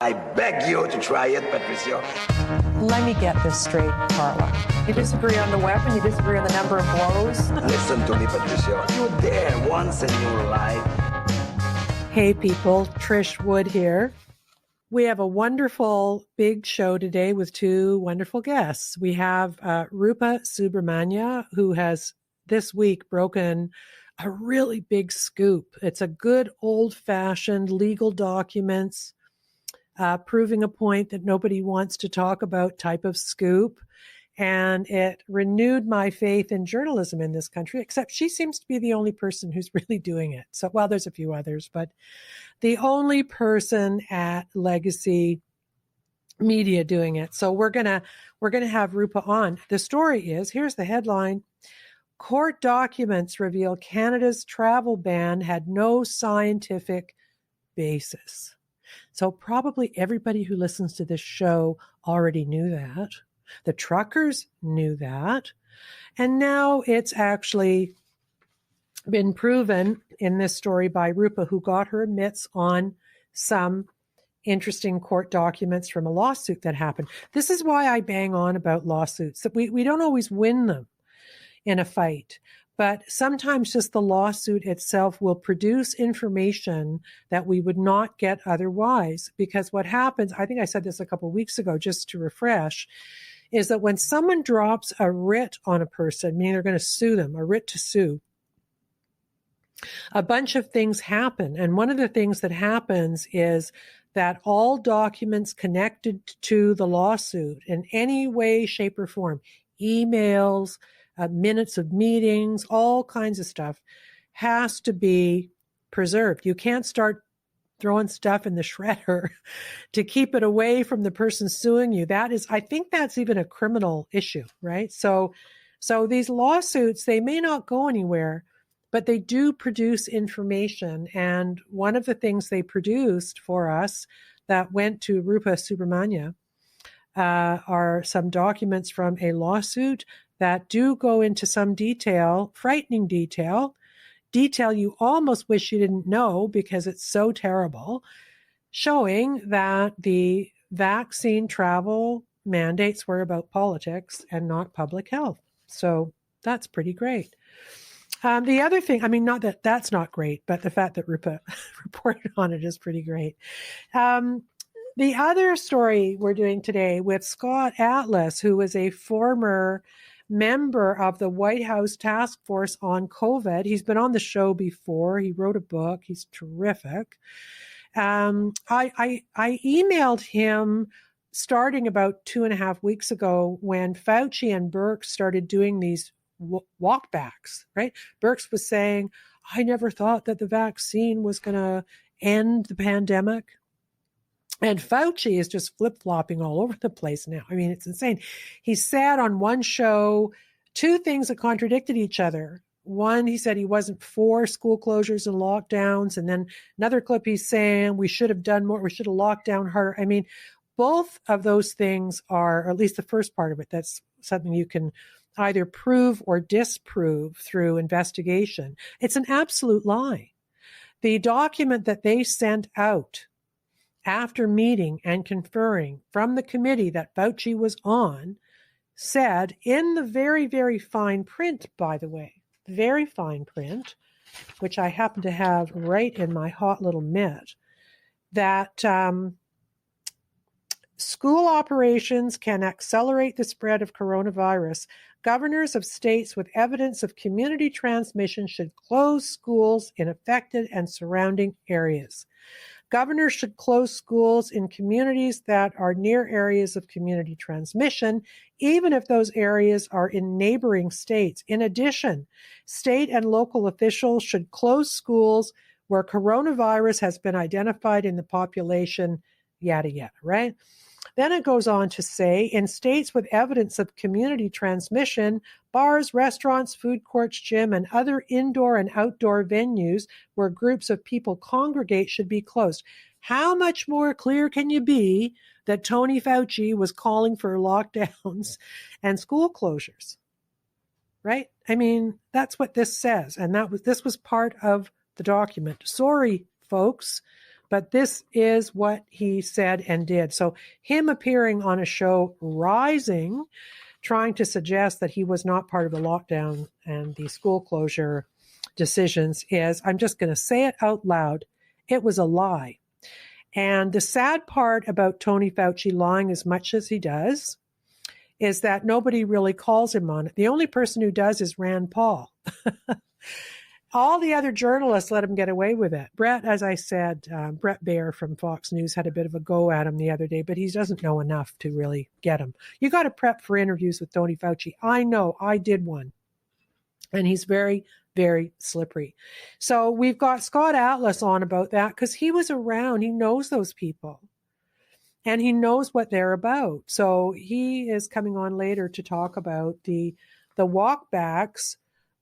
I beg you to try it, Patricia. Let me get this straight, Carla. You disagree on the weapon, you disagree on the number of blows? Listen to me, Patricia. You were there once in your life. Hey people, Trish Wood here. We have a wonderful big show today with two wonderful guests. We have Rupa Subramanya, who has this week broken a really big scoop. It's a good old-fashioned legal documents proving a point that nobody wants to talk about type of scoop. And it renewed my faith in journalism in this country, except she seems to be the only person who's really doing it. So, well, there's a few others, but the only person at Legacy Media doing it. So we're gonna have Rupa on. The story is, here's the headline: court documents reveal Canada's travel ban had no scientific basis. So probably everybody who listens to this show already knew that. The truckers knew that. And now it's actually been proven in this story by Rupa, who got her mitts on some interesting court documents from a lawsuit that happened. This is why I bang on about lawsuits, that we don't always win them in a fight. But sometimes just the lawsuit itself will produce information that we would not get otherwise. Because what happens, I think I said this a couple of weeks ago, just to refresh, is that when someone drops a writ on a person, meaning they're going to sue them, a writ to sue, a bunch of things happen. And one of the things that happens is that all documents connected to the lawsuit in any way, shape, or form, emails, minutes of meetings, all kinds of stuff, has to be preserved. You can't start throwing stuff in the shredder to keep it away from the person suing you. That is, I think that's even a criminal issue, right? So these lawsuits, they may not go anywhere, but they do produce information. And one of the things they produced for us that went to Rupa Subramanya are some documents from a lawsuit that do go into some detail, frightening detail you almost wish you didn't know because it's so terrible, showing that the vaccine travel mandates were about politics and not public health. So that's pretty great. The other thing, I mean, not that that's not great, but the fact that Rupa reported on it is pretty great. The other story we're doing today with Scott Atlas, who is a former member of the White House Task Force on COVID. He's been on the show before. He wrote a book. He's terrific. I emailed him starting about 2.5 weeks ago when Fauci and Birx started doing these walkbacks, right? Birx was saying, I never thought that the vaccine was going to end the pandemic. And Fauci is just flip-flopping all over the place now. I mean, it's insane. He said on one show two things that contradicted each other. One, he said he wasn't for school closures and lockdowns. And then another clip, he's saying we should have done more. We should have locked down harder. I mean, both of those things are, or at least the first part of it, that's something you can either prove or disprove through investigation. It's an absolute lie. The document that they sent out after meeting and conferring from the committee that Fauci was on, said in the very, very fine print, by the way, very fine print, which I happen to have right in my hot little mitt, that school operations can accelerate the spread of coronavirus. Governors of states with evidence of community transmission should close schools in affected and surrounding areas. Governors should close schools in communities that are near areas of community transmission, even if those areas are in neighboring states. In addition, state and local officials should close schools where coronavirus has been identified in the population, yada, yada, right? Then it goes on to say, in states with evidence of community transmission, bars, restaurants, food courts, gym, and other indoor and outdoor venues where groups of people congregate should be closed. How much more clear can you be that Tony Fauci was calling for lockdowns and school closures? Right? I mean, that's what this says. And this was part of the document. Sorry, folks, but this is what he said and did. So him appearing on a show, Rising, trying to suggest that he was not part of the lockdown and the school closure decisions is, I'm just going to say it out loud, it was a lie. And the sad part about Tony Fauci lying as much as he does is that nobody really calls him on it. The only person who does is Rand Paul. All the other journalists let him get away with it. Brett, as I said, Brett Baer from Fox News had a bit of a go at him the other day, but he doesn't know enough to really get him. You got to prep for interviews with Tony Fauci. I know, I did one. And he's very, very slippery. So we've got Scott Atlas on about that because he was around. He knows those people. And he knows what they're about. So he is coming on later to talk about the walkbacks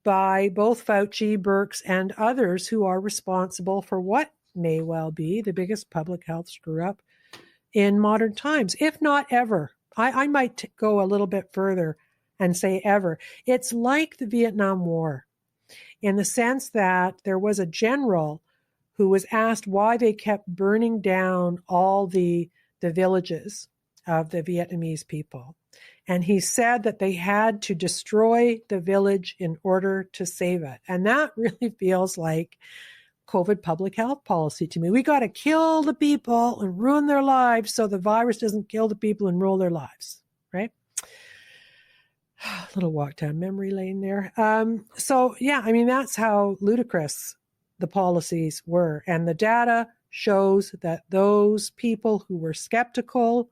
by both Fauci, Birx, and others who are responsible for what may well be the biggest public health screw-up in modern times, if not ever. I might go a little bit further and say ever. It's like the Vietnam War in the sense that there was a general who was asked why they kept burning down all the villages of the Vietnamese people. And he said that they had to destroy the village in order to save it. And that really feels like COVID public health policy to me. We got to kill the people and ruin their lives so the virus doesn't kill the people and rule their lives, right? A little walk down memory lane there. So, yeah, I mean, that's how ludicrous the policies were. And the data shows that those people who were skeptical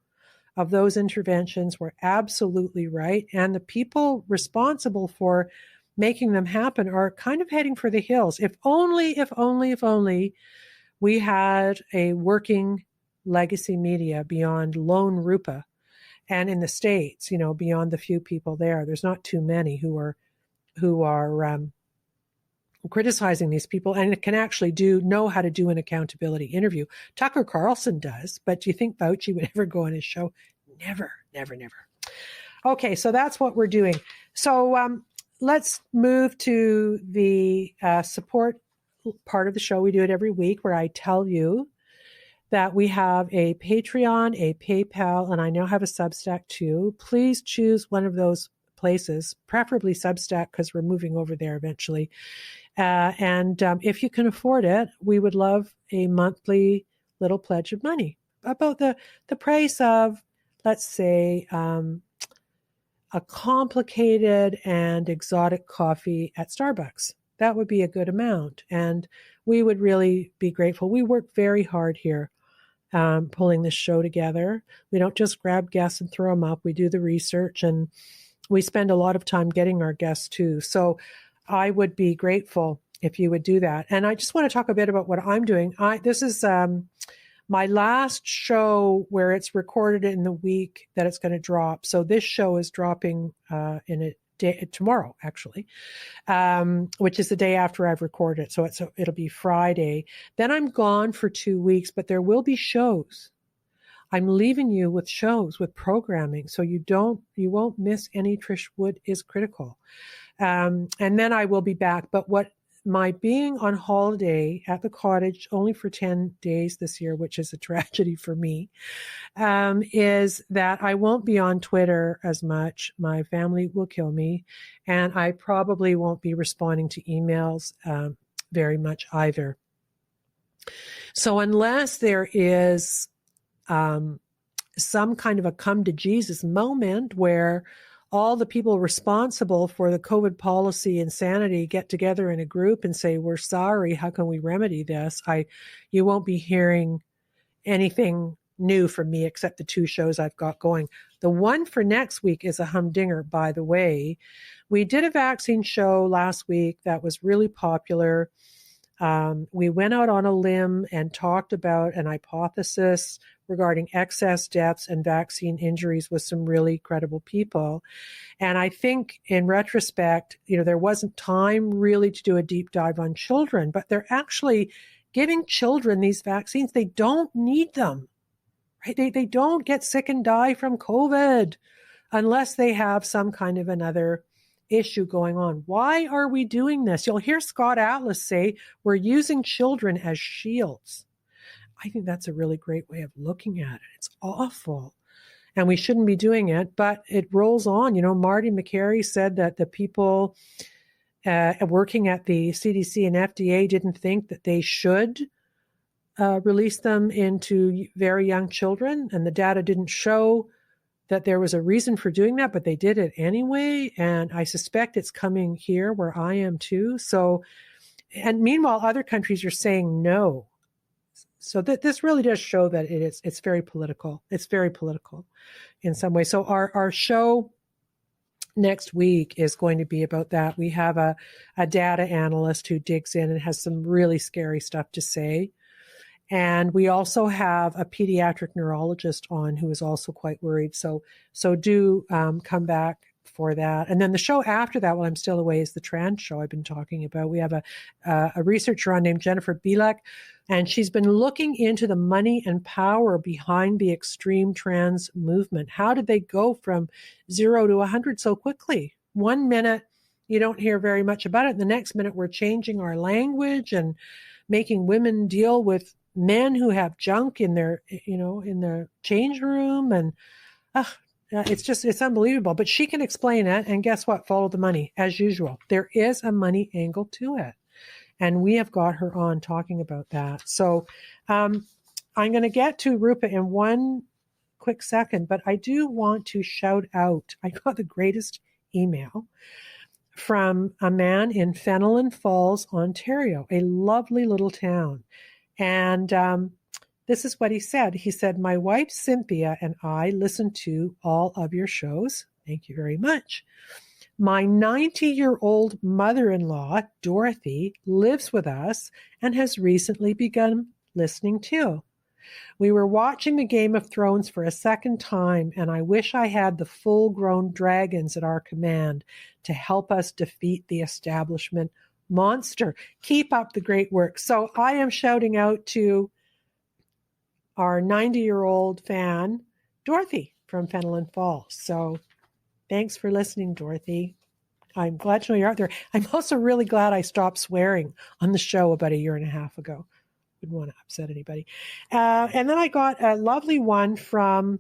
of those interventions were absolutely right. And the people responsible for making them happen are kind of heading for the hills. If only we had a working legacy media beyond lone Rupa and in the States, you know, beyond the few people there. There's not too many who are criticizing these people and can actually know how to do an accountability interview. Tucker Carlson does, but do you think Fauci would ever go on his show? Never. Okay, so that's what we're doing. So let's move to the support part of the show. We do it every week where I tell you that we have a Patreon, a PayPal, and I now have a Substack too. Please choose one of those places, preferably Substack because we're moving over there eventually. And if you can afford it, we would love a monthly little pledge of money about the price of, let's say, a complicated and exotic coffee at Starbucks. That would be a good amount. And we would really be grateful. We work very hard here pulling this show together. We don't just grab guests and throw them up. We do the research and we spend a lot of time getting our guests too. So I would be grateful if you would do that. And I just want to talk a bit about what I'm doing. This is my last show where it's recorded in the week that it's going to drop. So this show is dropping in a day tomorrow, actually, which is the day after I've recorded it. So it'll be Friday. Then I'm gone for 2 weeks, but there will be shows. I'm leaving you with shows, with programming, so you won't miss any Trish Wood is Critical. And then I will be back. But what my being on holiday at the cottage only for 10 days this year, which is a tragedy for me, is that I won't be on Twitter as much. My family will kill me. And I probably won't be responding to emails very much either. So unless there is some kind of a come to Jesus moment where all the people responsible for the COVID policy insanity get together in a group and say, we're sorry, how can we remedy this? You won't be hearing anything new from me except the 2 shows I've got going. The one for next week is a humdinger, by the way. We did a vaccine show last week that was really popular. We went out on a limb and talked about an hypothesis regarding excess deaths and vaccine injuries with some really credible people. And I think in retrospect, there wasn't time really to do a deep dive on children, but they're actually giving children these vaccines. They don't need them, right? They don't get sick and die from COVID unless they have some kind of another issue going on. Why are we doing this? You'll hear Scott Atlas say we're using children as shields. I think that's a really great way of looking at it. It's awful. And we shouldn't be doing it, but it rolls on. Marty McCary said that the people working at the CDC and FDA didn't think that they should release them into very young children, and the data didn't show that there was a reason for doing that, but they did it anyway. And I suspect it's coming here where I am too. So, and meanwhile, other countries are saying no. So this really does show that it's very political. It's very political in some way. So our show next week is going to be about that. We have a data analyst who digs in and has some really scary stuff to say. And we also have a pediatric neurologist on who is also quite worried. So do come back for that. And then the show after that, while I'm still away, is the trans show I've been talking about. We have a researcher on named Jennifer Bielek, and she's been looking into the money and power behind the extreme trans movement. How did they go from 0 to 100 so quickly? 1 minute, you don't hear very much about it. The next minute, we're changing our language and making women deal with men who have junk in their, in their change room. And it's unbelievable. But she can explain it. And guess what? Follow the money as usual. There is a money angle to it. And we have got her on talking about that. So I'm going to get to Rupa in one quick second, but I do want to shout out. I got the greatest email from a man in Fenelon Falls, Ontario, a lovely little town. And this is what he said. He said, "My wife, Cynthia, and I listen to all of your shows. Thank you very much. My 90-year-old mother-in-law, Dorothy, lives with us and has recently begun listening too. We were watching the Game of Thrones for a second time, and I wish I had the full-grown dragons at our command to help us defeat the establishment monster. Keep up the great work." So I am shouting out to our 90-year-old fan, Dorothy from Fenelon Falls. So thanks for listening, Dorothy. I'm glad to know you're out there. I'm also really glad I stopped swearing on the show about a year and a half ago. Wouldn't want to upset anybody. And then I got a lovely one from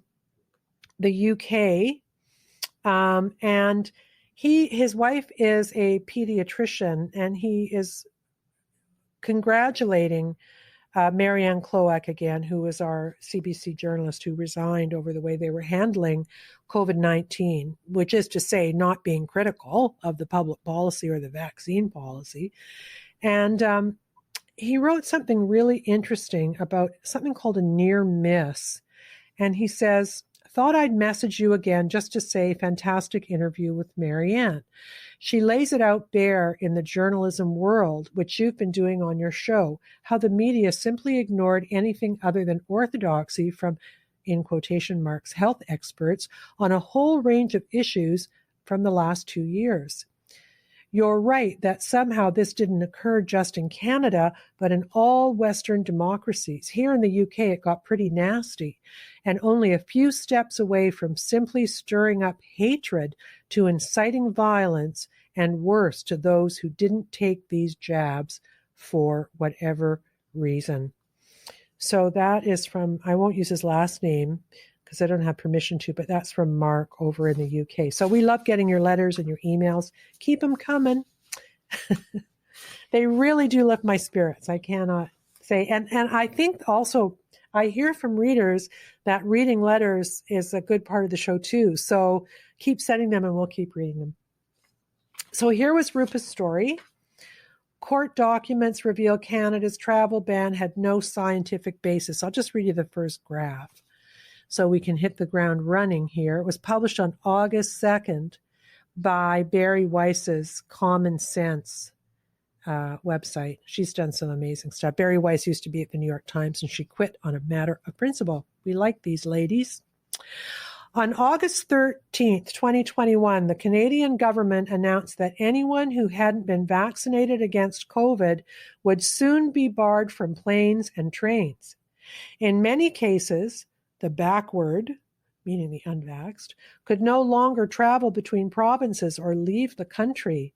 the UK. And his wife is a pediatrician, and he is congratulating Marianne Cloak again, who was our CBC journalist who resigned over the way they were handling COVID-19, which is to say not being critical of the public policy or the vaccine policy. And he wrote something really interesting about something called a near miss. And he says, "Thought I'd message you again just to say fantastic interview with Marianne. She lays it out bare in the journalism world, which you've been doing on your show, how the media simply ignored anything other than orthodoxy from, in quotation marks, health experts on a whole range of issues from the last 2 years. You're right that somehow this didn't occur just in Canada, but in all Western democracies. Here in the UK, it got pretty nasty, and only a few steps away from simply stirring up hatred to inciting violence and worse to those who didn't take these jabs for whatever reason." So that is from, I won't use his last name because I don't have permission to, but that's from Mark over in the UK. So we love getting your letters and your emails. Keep them coming. They really do lift my spirits. I cannot say. And I think also I hear from readers that reading letters is a good part of the show too. So keep sending them and we'll keep reading them. So here was Rupa's story. Court documents reveal Canada's travel ban had no scientific basis. I'll just read you the first graph so we can hit the ground running here. It was published on August 2nd by Barry Weiss's Common Sense website. She's done some amazing stuff. Barry Weiss used to be at the New York Times, and she quit on a matter of principle. We like these ladies. On August 13th, 2021, the Canadian government announced that anyone who hadn't been vaccinated against COVID would soon be barred from planes and trains. In many cases, the backward, meaning the unvaxxed, could no longer travel between provinces or leave the country.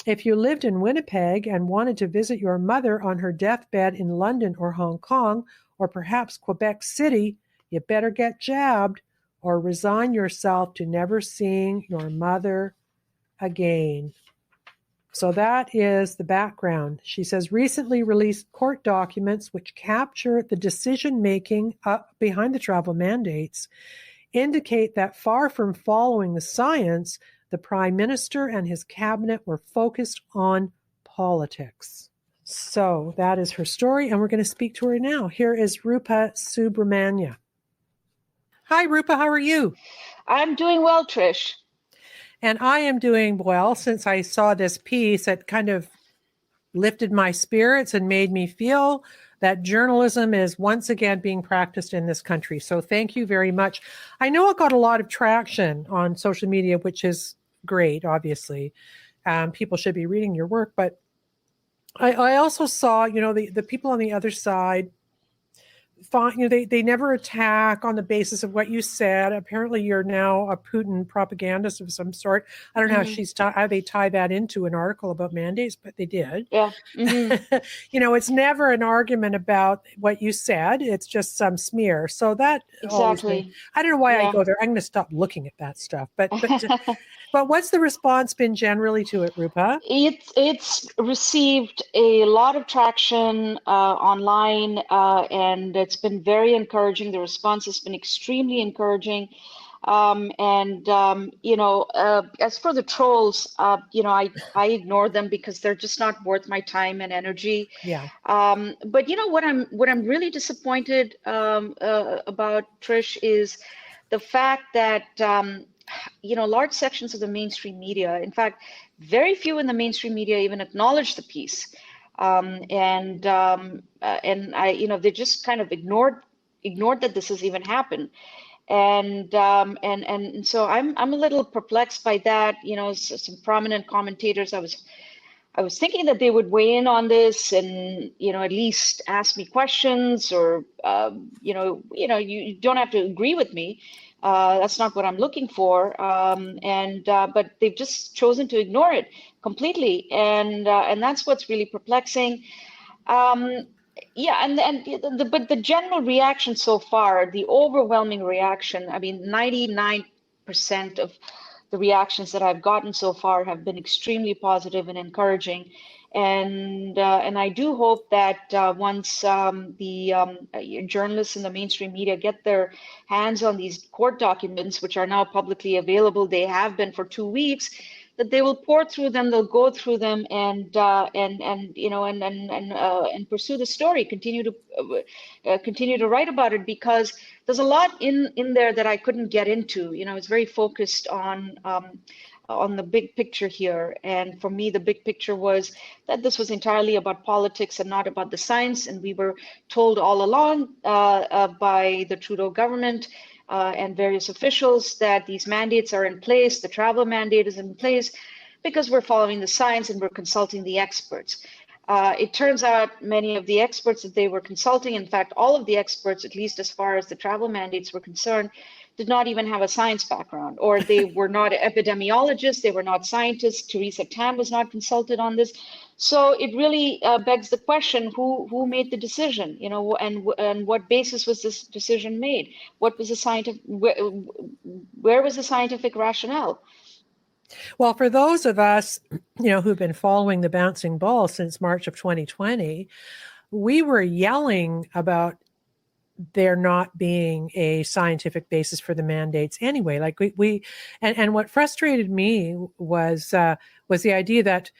If you lived in Winnipeg and wanted to visit your mother on her deathbed in London or Hong Kong, or perhaps Quebec City, you better get jabbed or resign yourself to never seeing your mother again. So that is the background. She says recently released court documents which capture the decision-making behind the travel mandates indicate that far from following the science, the Prime Minister and his cabinet were focused on politics. So that is her story, and we're going to speak to her now. Here is Rupa Subramanya. Hi, Rupa. How are you? I'm doing well, Trish. And I am doing well. Since I saw this piece, it kind of lifted my spirits and made me feel that journalism is once again being practiced in this country. So thank you very much. I know it got a lot of traction on social media, which is great, obviously. People should be reading your work. But I also saw, the people on the other side, they never attack on the basis of what you said. Apparently, you're now a Putin propagandist of some sort. I don't know how they tie that into an article about mandates, but they did. Yeah. It's never an argument about what you said. It's just some smear. So that exactly. I don't know why I go there. I'm going to stop looking at that stuff. But what's the response been generally to it, Rupa? It's received a lot of traction online, and it's been very encouraging. The response has been extremely encouraging. As for the trolls, I ignore them because they're just not worth my time and energy. Yeah. But what I'm really disappointed about, Trish, is the fact that large sections of the mainstream media, in fact, very few in the mainstream media even acknowledge the piece, and they just kind of ignored that this has even happened. And so I'm a little perplexed by that. Some prominent commentators, I was thinking that they would weigh in on this and at least ask me questions, or you don't have to agree with me. That's not what I'm looking for. But they've just chosen to ignore it completely, and that's what's really perplexing. But the general reaction so far, the overwhelming reaction, I mean, 99% of the reactions that I've gotten so far have been extremely positive and encouraging. And I do hope that once the journalists in the mainstream media get their hands on these court documents, which are now publicly available, they have been for 2 weeks, that they will pour through them, they'll go through them, and pursue the story, continue to write about it, because there's a lot in there that I couldn't get into. It's very focused on the big picture here. And for me, the big picture was that this was entirely about politics and not about the science. And we were told all along by the Trudeau government and various officials that these mandates are in place, the travel mandate is in place, because we're following the science and we're consulting the experts. It turns out many of the experts that they were consulting, in fact, all of the experts, at least as far as the travel mandates were concerned, did not even have a science background, or they were not epidemiologists, they were not scientists. Theresa Tam was not consulted on this. So it really begs the question, who made the decision, and what basis was this decision made? What was the scientific, where was the scientific rationale? Well, for those of us, who've been following the bouncing ball since March of 2020, we were yelling about there not being a scientific basis for the mandates anyway. Like and what frustrated me was the idea that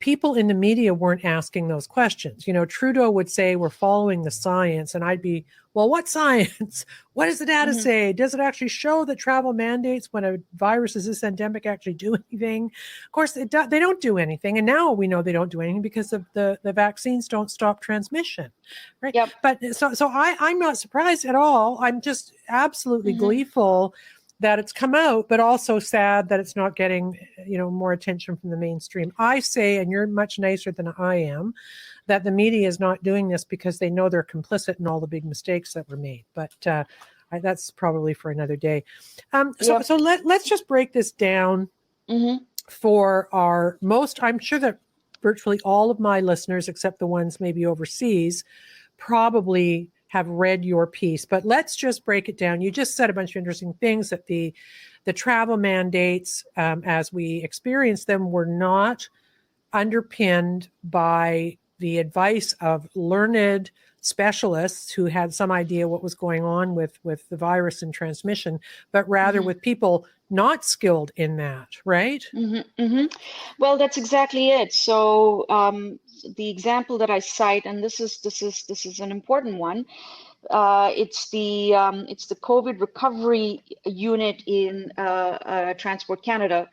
people in the media weren't asking those questions. Trudeau would say, we're following the science. And I'd be, well, what science? What does the data say? Does it actually show that travel mandates, when a virus is this endemic, actually do anything? Of course, they don't do anything. And now we know they don't do anything because of the vaccines don't stop transmission. Right. Yep. But so I'm not surprised at all. I'm just absolutely gleeful that it's come out, but also sad that it's not getting, more attention from the mainstream. I say, and you're much nicer than I am, that the media is not doing this because they know they're complicit in all the big mistakes that were made. But that's probably for another day. So let's just break this down for our most. I'm sure that virtually all of my listeners, except the ones maybe overseas, probably have read your piece, but let's just break it down. You just said a bunch of interesting things, that the travel mandates, as we experienced them, were not underpinned by the advice of learned specialists who had some idea what was going on with the virus and transmission, but rather with people not skilled in that, right? Well, that's exactly it. So the example that I cite, and this is an important one. It's the COVID recovery unit in Transport Canada.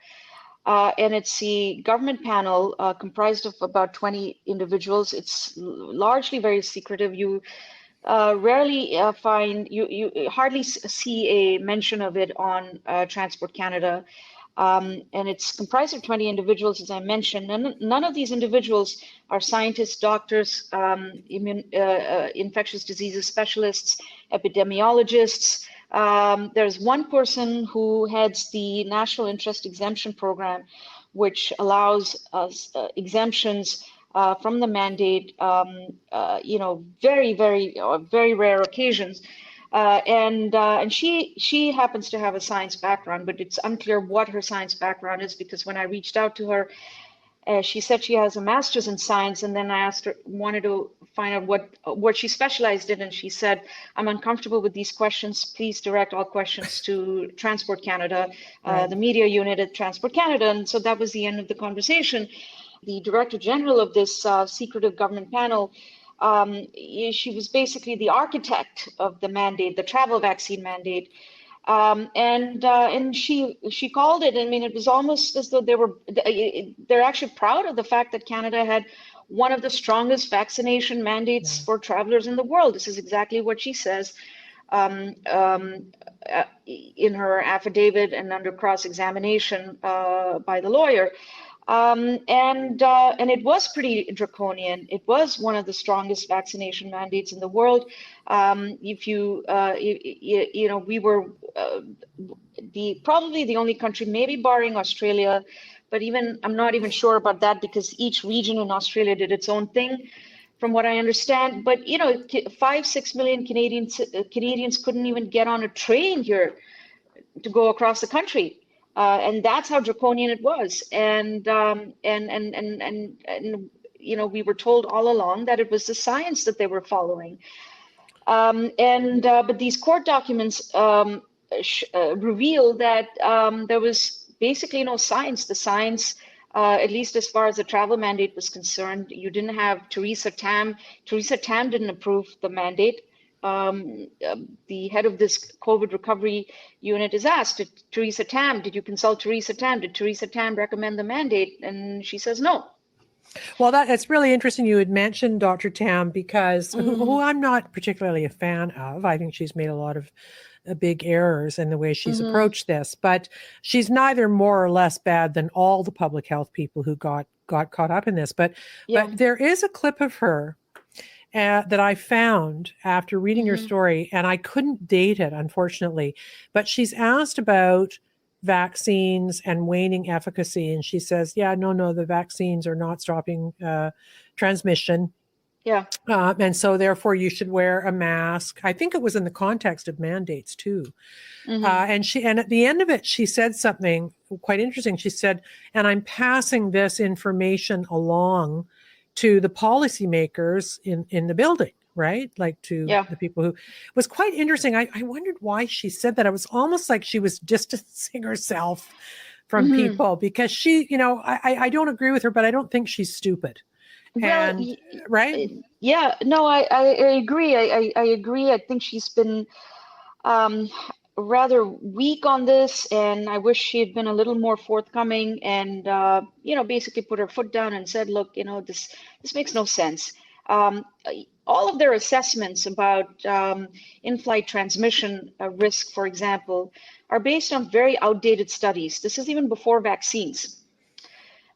And it's the government panel comprised of about 20 individuals. It's largely very secretive. You rarely you hardly see a mention of it on Transport Canada. And it's comprised of 20 individuals, as I mentioned. None of these individuals are scientists, doctors, infectious diseases specialists, epidemiologists. There's one person who heads the National Interest Exemption Program, which allows us exemptions from the mandate, very rare occasions. And she happens to have a science background, but it's unclear what her science background is, because when I reached out to her, she said she has a master's in science, and then I asked her, wanted to find out what she specialized in, and she said, "I'm uncomfortable with these questions. Please direct all questions to Transport Canada, the media unit at Transport Canada." And so that was the end of the conversation. The Director General of this secretive government panel, she was basically the architect of the mandate, the travel vaccine mandate. And she called it. I mean, it was almost as though they're actually proud of the fact that Canada had one of the strongest vaccination mandates for travelers in the world. This is exactly what she says in her affidavit and under cross-examination by the lawyer. And it was pretty draconian. It was one of the strongest vaccination mandates in the world. We were probably the only country, maybe barring Australia, but even I'm not even sure about that, because each region in Australia did its own thing, from what I understand. But 5-6 million Canadians couldn't even get on a train here to go across the country. And that's how draconian it was. And we were told all along that it was the science that they were following. But these court documents reveal that there was basically no science. The science, at least as far as the travel mandate was concerned, you didn't have Theresa Tam. Theresa Tam didn't approve the mandate. The head of this COVID recovery unit is asked, did you consult Theresa Tam? Did Theresa Tam recommend the mandate? And she says no. Well, it's really interesting you had mentioned Dr. Tam, because who I'm not particularly a fan of. I think she's made a lot of big errors in the way she's approached this, but she's neither more or less bad than all the public health people who got caught up in this. But there is a clip of her that I found after reading your story, and I couldn't date it, unfortunately, but she's asked about vaccines and waning efficacy, and she says, no, the vaccines are not stopping transmission. And so therefore you should wear a mask. I think it was in the context of mandates too. And at the end of it, she said something quite interesting. She said, and I'm passing this information along to the policymakers in the building, right? Like to the people who, it was quite interesting. I wondered why she said that. It was almost like she was distancing herself from people, because she, I don't agree with her, but I don't think she's stupid. And, right? Yeah, no, I agree. I agree. I think she's been rather weak on this, and I wish she had been a little more forthcoming and, basically put her foot down and said, look, this makes no sense. All of their assessments about in-flight transmission risk, for example, are based on very outdated studies. This is even before vaccines.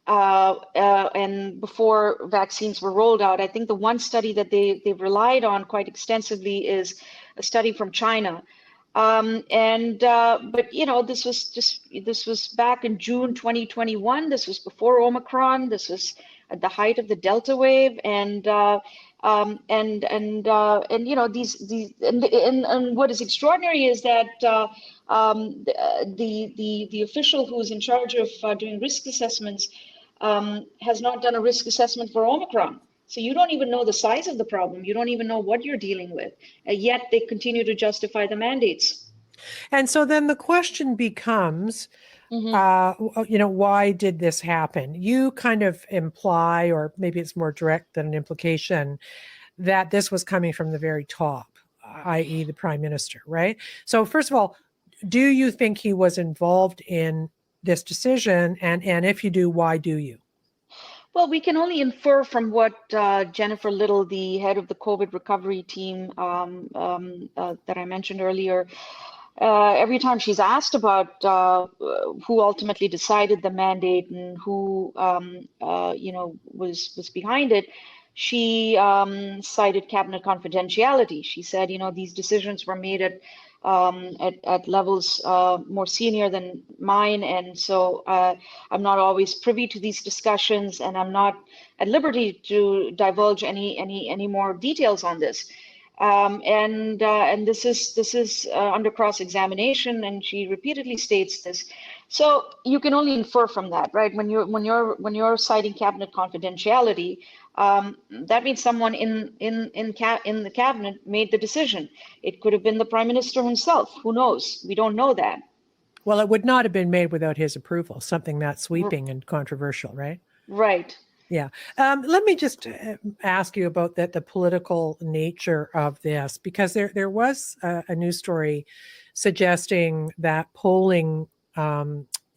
And before vaccines were rolled out. I think the one study that they've relied on quite extensively is a study from China. But this was back in June 2021. This was before Omicron. This was at the height of the Delta wave, and And you know, these and what is extraordinary is that the official who's in charge of doing risk assessments has not done a risk assessment for Omicron. So you don't even know the size of the problem. You don't even know what you're dealing with. Yet they continue to justify the mandates. And so then the question becomes, why did this happen? You kind of imply, or maybe it's more direct than an implication, that this was coming from the very top, i.e. the prime minister, right? So first of all, do you think he was involved in this decision? And if you do, why do you? Well, we can only infer from what Jennifer Little, the head of the COVID recovery team that I mentioned earlier, every time she's asked about who ultimately decided the mandate and who was behind it, she cited cabinet confidentiality. She said, these decisions were made at levels more senior than mine, and so I'm not always privy to these discussions, and I'm not at liberty to divulge any more details on this. And this is under cross-examination, and she repeatedly states this. So you can only infer from that, right? When you're citing cabinet confidentiality, that means someone in the cabinet made the decision. It could have been the prime minister himself. Who knows? We don't know that. Well, it would not have been made without his approval. Something that sweeping and controversial, right? Right. Yeah. Let me just ask you about the political nature of this, because there was a news story suggesting that polling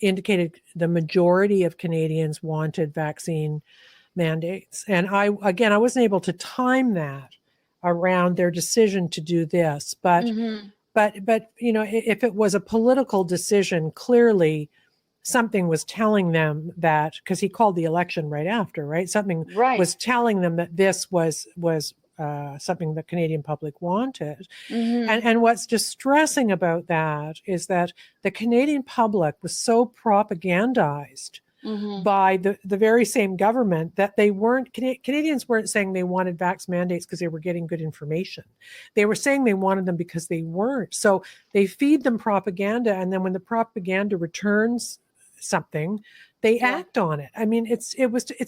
indicated the majority of Canadians wanted vaccine mandates. And I wasn't able to time that around their decision to do this. But if it was a political decision, clearly something was telling them that, because he called the election right after, right? Something was telling them that this was something the Canadian public wanted. And what's distressing about that is that the Canadian public was so propagandized by the very same government that Canadians weren't saying they wanted vax mandates because they were getting good information. They were saying they wanted them because they weren't. So they feed them propaganda, and then when the propaganda returns something, they act on it. I mean, it's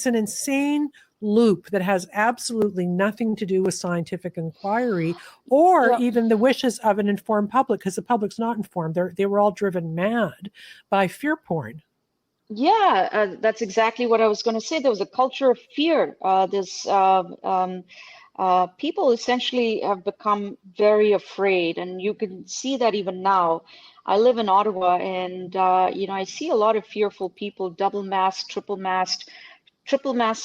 an insane loop that has absolutely nothing to do with scientific inquiry or even the wishes of an informed public, because the public's not informed. They were all driven mad by fear porn. Yeah, that's exactly what I was going to say. There was a culture of fear. People essentially have become very afraid, and you can see that even now. I live in Ottawa, and I see a lot of fearful people, double masked, triple masked,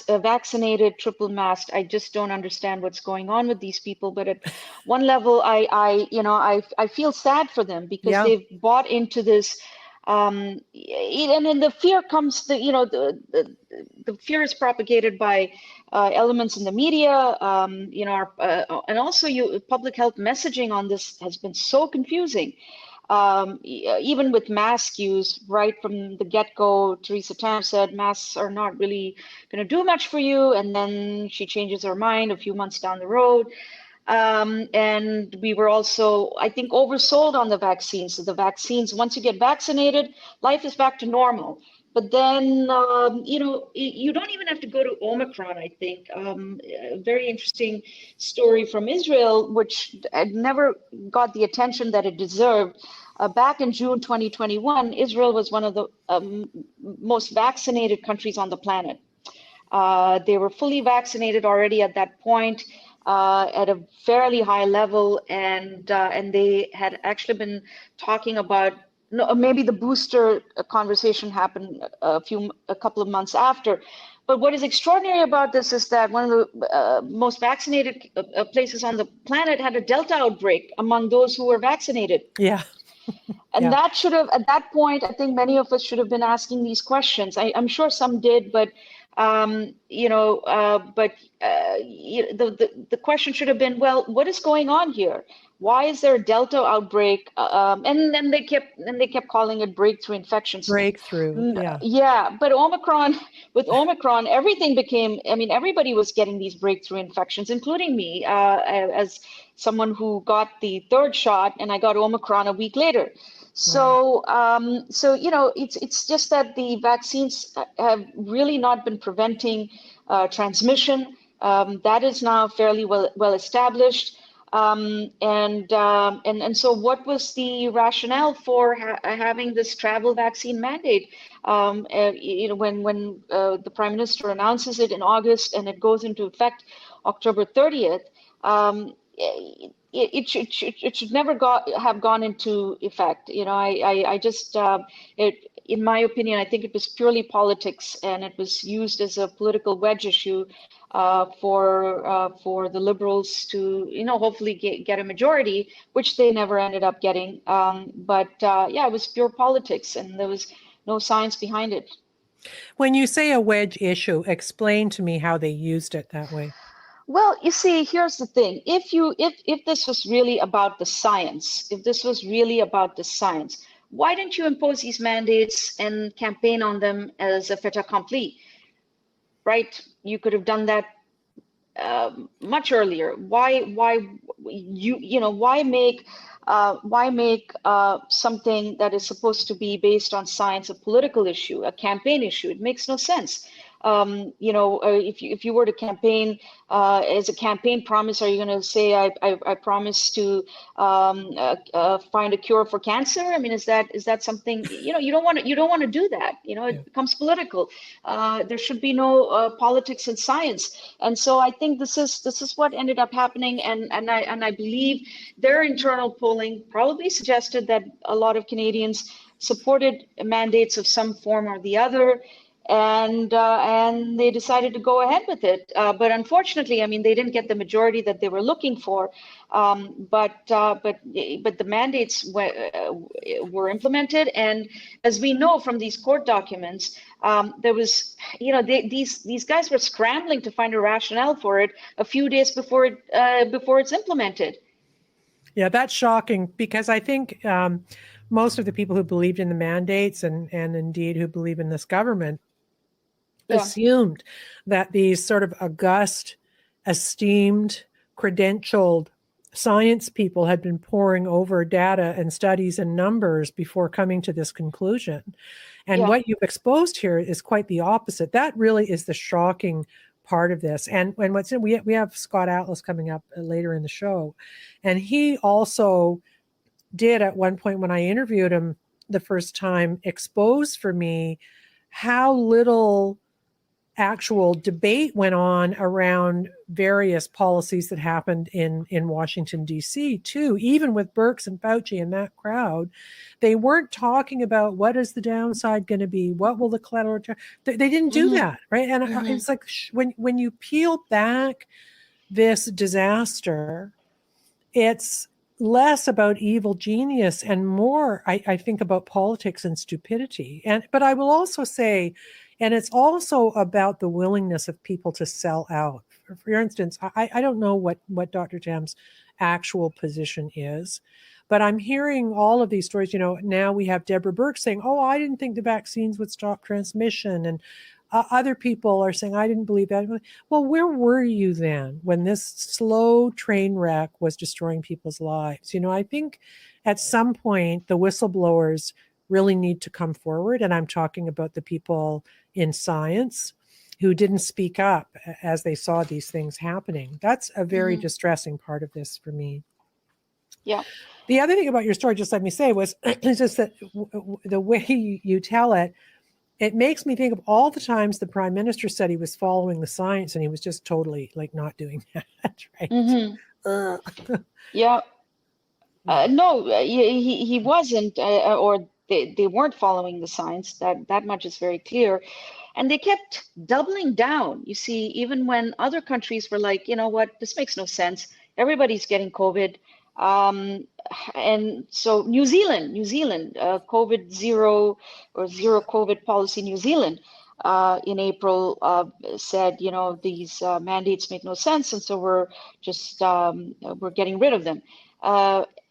vaccinated, triple masked. I just don't understand what's going on with these people. But at one level, I feel sad for them, because they've bought into this. And then the fear comes, the fear is propagated by elements in the media, and also public health messaging on this has been so confusing. Even with mask use, right from the get-go, Theresa Tam said masks are not really going to do much for you, and then she changes her mind a few months down the road. And we were also, I think, oversold on the vaccines. So the vaccines, once you get vaccinated, life is back to normal. But then, you don't even have to go to Omicron, I think. A very interesting story from Israel, which never got the attention that it deserved. Back in June 2021, Israel was one of the most vaccinated countries on the planet. They were fully vaccinated already at that point. At a fairly high level, and they had actually been talking about maybe the booster conversation happened a couple of months after. But what is extraordinary about this is that one of the most vaccinated places on the planet had a Delta outbreak among those who were vaccinated. Yeah. And that should have, at that point, I think many of us should have been asking these questions. I'm sure some did, but the question should have been, well, what is going on here? Why is there a Delta outbreak? And then they kept calling it breakthrough infections. Breakthrough, yeah. Yeah, but with Omicron, everything became, I mean, everybody was getting these breakthrough infections, including me, as someone who got the third shot, and I got Omicron a week later. So, it's just that the vaccines have really not been preventing transmission. That is now fairly well established. And so what was the rationale for having this travel vaccine mandate? When the Prime Minister announces it in August and it goes into effect October 30th, it should never have gone into effect. In my opinion, I think it was purely politics, and it was used as a political wedge issue for the Liberals to, hopefully get a majority, which they never ended up getting. It was pure politics, and there was no science behind it. When you say a wedge issue, explain to me how they used it that way. Well, you see, here's the thing. If this was really about the science, why didn't you impose these mandates and campaign on them as a fait accompli? Right? You could have done that much earlier. Why make something that is supposed to be based on science a political issue, a campaign issue? It makes no sense. If you were to campaign as a campaign promise, are you going to say I promise to find a cure for cancer? I mean, is that something you don't want to do that? It becomes political. There should be no politics in science, and so I think this is what ended up happening. And I believe their internal polling probably suggested that a lot of Canadians supported mandates of some form or the other. And they decided to go ahead with it. But unfortunately, I mean, they didn't get the majority that they were looking for. But the mandates were implemented. And as we know from these court documents, there was, these guys were scrambling to find a rationale for it a few days before it's implemented. Yeah, that's shocking, because I think most of the people who believed in the mandates and indeed who believe in this government assumed that these sort of august, esteemed, credentialed science people had been poring over data and studies and numbers before coming to this conclusion. And what you've exposed here is quite the opposite. That really is the shocking part of this. And we have Scott Atlas coming up later in the show, and he also did at one point, when I interviewed him the first time, expose for me how little actual debate went on around various policies that happened in Washington, D.C. too. Even with Birx and Fauci and that crowd, they weren't talking about what is the downside going to be, what will the collateral. They didn't do that, right? And it's like when you peel back this disaster, it's less about evil genius and more, I think, about politics and stupidity. But I will also say, and it's also about the willingness of people to sell out. For instance, I don't know what Dr. Tam's actual position is, but I'm hearing all of these stories. Now we have Deborah Birx saying, oh, I didn't think the vaccines would stop transmission. And other people are saying, I didn't believe that. Well, where were you then when this slow train wreck was destroying people's lives? I think at some point the whistleblowers really need to come forward. And I'm talking about the people in science who didn't speak up as they saw these things happening. That's a very distressing part of this for me. Yeah. The other thing about your story, just let me say, was just that the way you tell it, it makes me think of all the times the Prime Minister said he was following the science and he was just totally not doing that, right? Yeah. No, he wasn't, or they weren't following the science. That much is very clear. And they kept doubling down. You see, even when other countries were like, you know what, this makes no sense. Everybody's getting COVID. And so New Zealand, COVID zero or zero COVID policy, New Zealand in April said, these mandates make no sense. And so we're just, we're getting rid of them.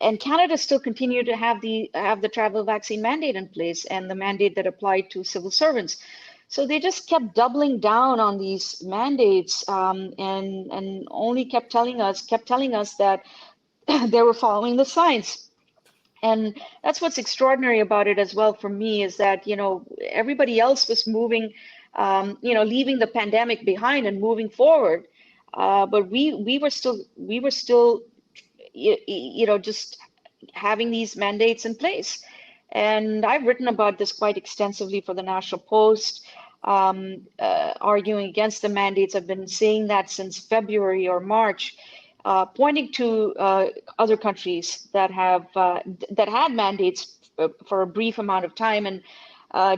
And Canada still continued to have the travel vaccine mandate in place and the mandate that applied to civil servants. So they just kept doubling down on these mandates, and only kept telling us that they were following the science. And that's what's extraordinary about it as well for me, is that, everybody else was moving, leaving the pandemic behind and moving forward. But we were still, just having these mandates in place. And I've written about this quite extensively for the National Post, arguing against the mandates. I've been saying that since February or March, pointing to other countries that had mandates for a brief amount of time and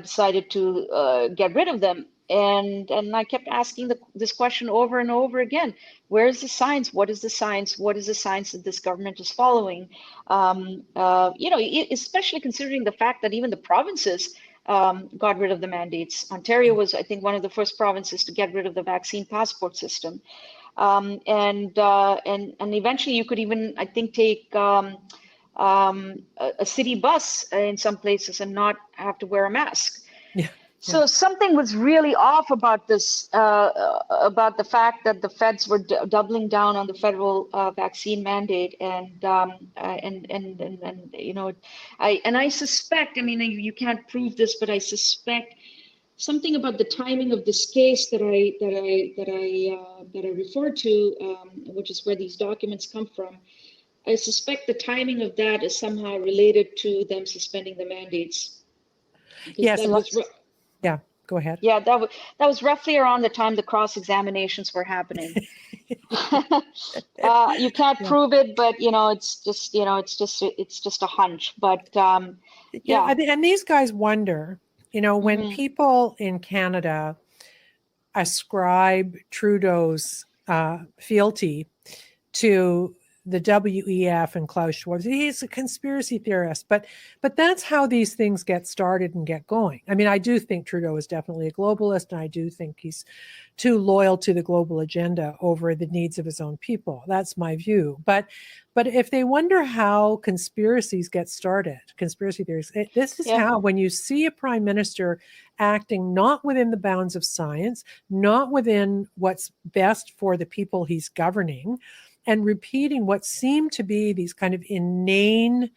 decided to get rid of them. And I kept asking this question over and over again: where is the science? What is the science? What is the science that this government is following? Especially considering the fact that even the provinces got rid of the mandates. Ontario was, I think, one of the first provinces to get rid of the vaccine passport system. And eventually you could even, I think, take a city bus in some places and not have to wear a mask. Yeah. So something was really off about this, about the fact that the feds were doubling down on the federal vaccine mandate, and I suspect, you can't prove this, but I suspect something about the timing of this case that I referred to, which is where these documents come from. I suspect the timing of that is somehow related to them suspending the mandates. Yes. Yeah, go ahead. Yeah, that was roughly around the time the cross-examinations were happening. You can't prove it, but it's just a hunch. But yeah, and these guys wonder, when people in Canada ascribe Trudeau's fealty to the WEF and Klaus Schwab. He's a conspiracy theorist, but that's how these things get started and get going. I do think Trudeau is definitely a globalist, and I do think he's too loyal to the global agenda over the needs of his own people. That's my view. But if they wonder how conspiracies get started, conspiracy theories, this is how, when you see a prime minister acting not within the bounds of science, not within what's best for the people he's governing, and repeating what seem to be these kind of inane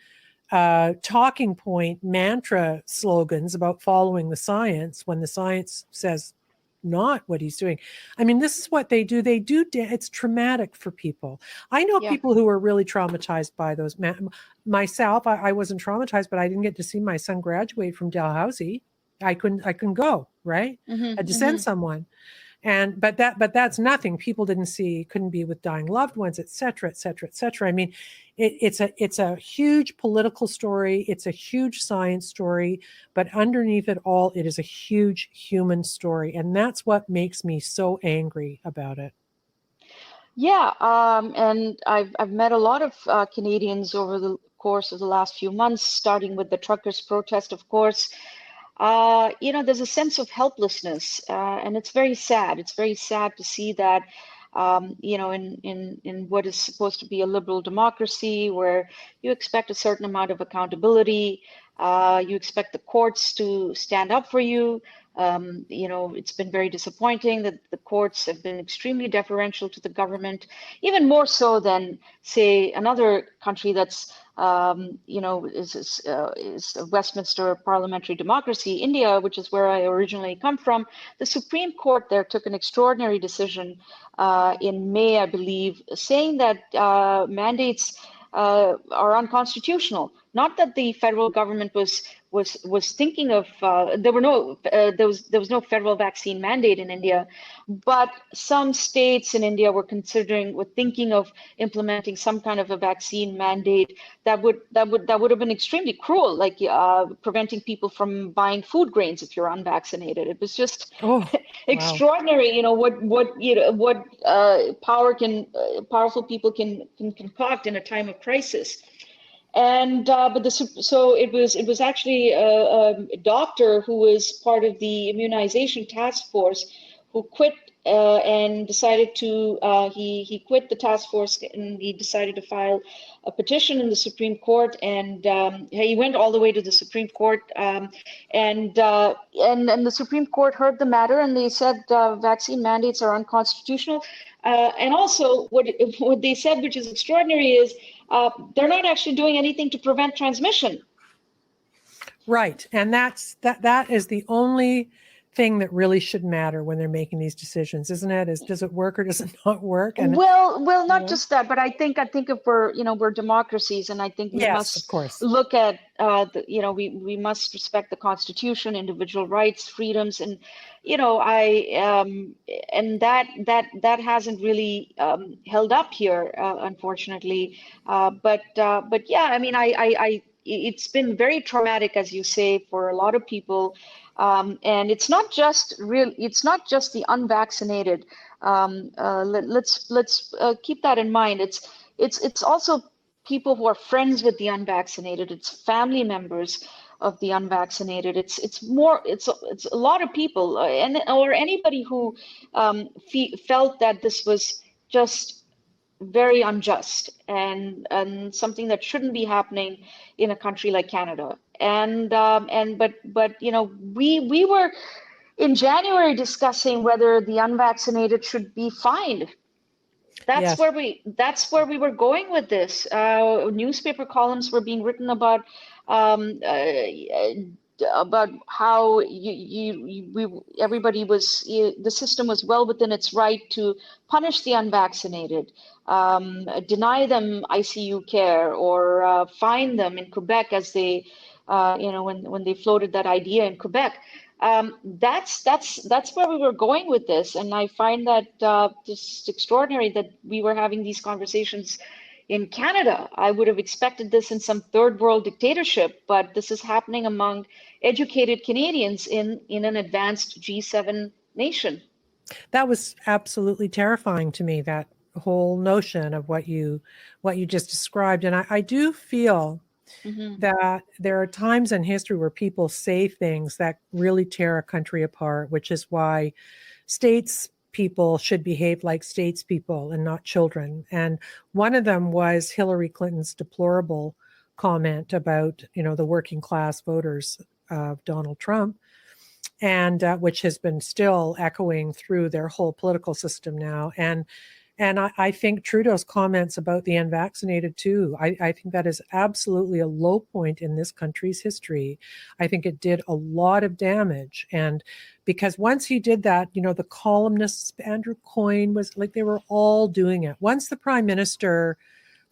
talking point mantra slogans about following the science when the science says not what he's doing. This is what they do. It's traumatic for people. I know people who are really traumatized by those. Myself, I wasn't traumatized, but I didn't get to see my son graduate from Dalhousie. I couldn't go, right? I had to send someone. But that's nothing. People couldn't be with dying loved ones, et cetera, et cetera, et cetera. It's a huge political story. It's a huge science story, but underneath it all, it is a huge human story. And that's what makes me so angry about it. Yeah. And I've met a lot of Canadians over the course of the last few months, starting with the truckers' protest, of course. There's a sense of helplessness, and it's very sad. It's very sad to see that, in what is supposed to be a liberal democracy, where you expect a certain amount of accountability, you expect the courts to stand up for you. It's been very disappointing that the courts have been extremely deferential to the government, even more so than, say, another country that's is a Westminster parliamentary democracy, India, which is where I originally come from. The Supreme Court there took an extraordinary decision in May, I believe, saying that mandates are unconstitutional. Not that the federal government was thinking of there was no federal vaccine mandate in India, but some states in India were thinking of implementing some kind of a vaccine mandate that would have been extremely cruel, like preventing people from buying food grains if you're unvaccinated. It was just extraordinary. What powerful people can concoct in a time of crisis. And so it was actually a doctor who was part of the immunization task force who quit and decided to he quit the task force, and he decided to file a petition in the Supreme Court, and he went all the way to the Supreme Court, and the Supreme Court heard the matter, and they said vaccine mandates are unconstitutional. And also, what they said, which is extraordinary, is they're not actually doing anything to prevent transmission. Right, and that is the only thing that really should matter when they're making these decisions, isn't it? Is, does it work or does it not work? And well, not just that, but I think if we're democracies, and I think we yes, must of course, look at we must respect the Constitution, individual rights, freedoms, and and that hasn't really held up here, unfortunately. But yeah, I mean, it's been very traumatic, as you say, for a lot of people. And it's not just the unvaccinated. Let's keep that in mind. It's also people who are friends with the unvaccinated. It's family members of the unvaccinated. It's a lot of people, or anybody who felt that this was just very unjust and something that shouldn't be happening in a country like Canada. But we were in January discussing whether the unvaccinated should be fined. That's where we were going with this. Newspaper columns were being written about how everybody was, the system was well within its right to punish the unvaccinated, deny them ICU care, or fine them in Quebec, as they, when they floated that idea in Quebec. That's where we were going with this, and I find that just extraordinary that we were having these conversations in Canada. I would have expected this in some third world dictatorship, but this is happening among educated Canadians in an advanced G7 nation. That was absolutely terrifying to me, that whole notion of what you just described. And I do feel that there are times in history where people say things that really tear a country apart, which is why people should behave like statespeople and not children. And one of them was Hillary Clinton's deplorable comment about, the working class voters of Donald Trump, and which has been still echoing through their whole political system now. And I think Trudeau's comments about the unvaccinated too, I think that is absolutely a low point in this country's history. I think it did a lot of damage. And because once he did that, the columnists, Andrew Coyne, was like, they were all doing it. Once the prime minister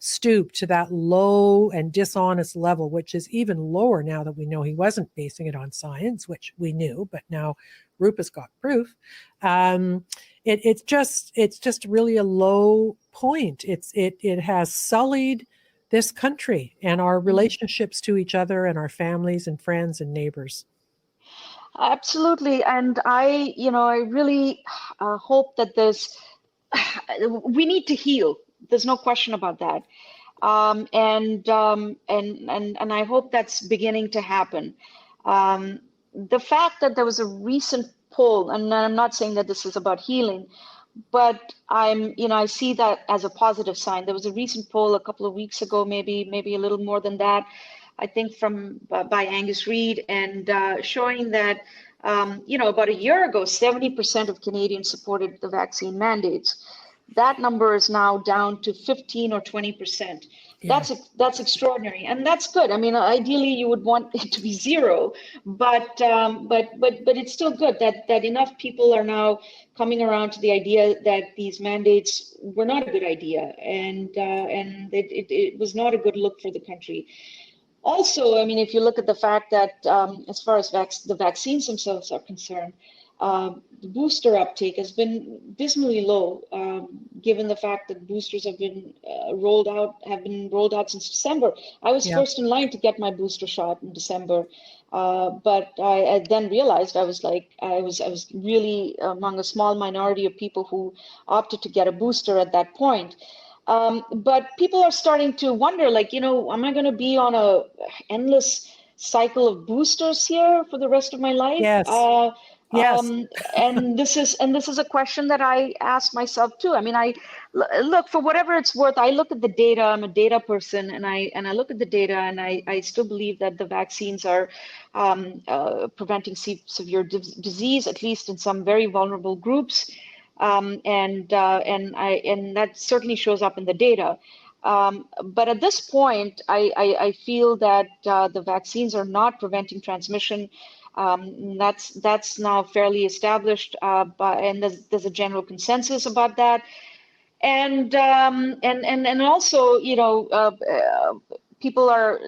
stooped to that low and dishonest level, which is even lower now that we know he wasn't basing it on science, which we knew, but now Rupa's got proof. It's just really a low point. It has sullied this country and our relationships to each other and our families and friends and neighbors. Absolutely, and I really hope that we need to heal. There's no question about that, and I hope that's beginning to happen. The fact that there was a recent poll, and I'm not saying that this is about healing, but I see that as a positive sign. There was a recent poll a couple of weeks ago, maybe a little more than that, I think, by Angus Reid, and showing that about a year ago, 70% of Canadians supported the vaccine mandates. That number is now down to 15 or 20%. Yeah. That's extraordinary, and that's good. I mean, ideally you would want it to be zero, but it's still good that enough people are now coming around to the idea that these mandates were not a good idea, and it was not a good look for the country. Also, I mean, if you look at the fact that as far as the vaccines themselves are concerned, the booster uptake has been dismally low, given the fact that boosters have been rolled out since December. I was first in line to get my booster shot in December, but I then realized I was really among a small minority of people who opted to get a booster at that point. But people are starting to wonder, like, am I going to be on a endless cycle of boosters here for the rest of my life? Yes. Yes. And this is a question that I ask myself too. I mean, look, for whatever it's worth, I look at the data. I'm a data person, and I look at the data, and I still believe that the vaccines are preventing severe disease, at least in some very vulnerable groups, and that certainly shows up in the data. But at this point, I feel that the vaccines are not preventing transmission. That's now fairly established, and there's a general consensus about that. And also, people are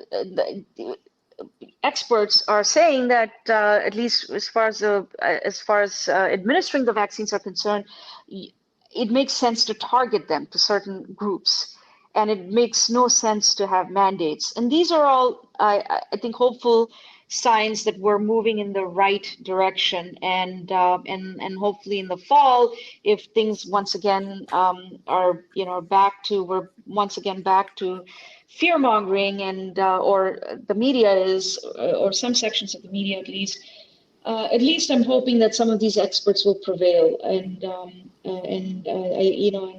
experts are saying that at least as far as administering the vaccines are concerned, it makes sense to target them to certain groups, and it makes no sense to have mandates. And these are all, I think, hopeful signs that we're moving in the right direction. And hopefully in the fall, if things once again are we're once again back to fear mongering, and or the media is, or some sections of the media at least I'm hoping that some of these experts will prevail. And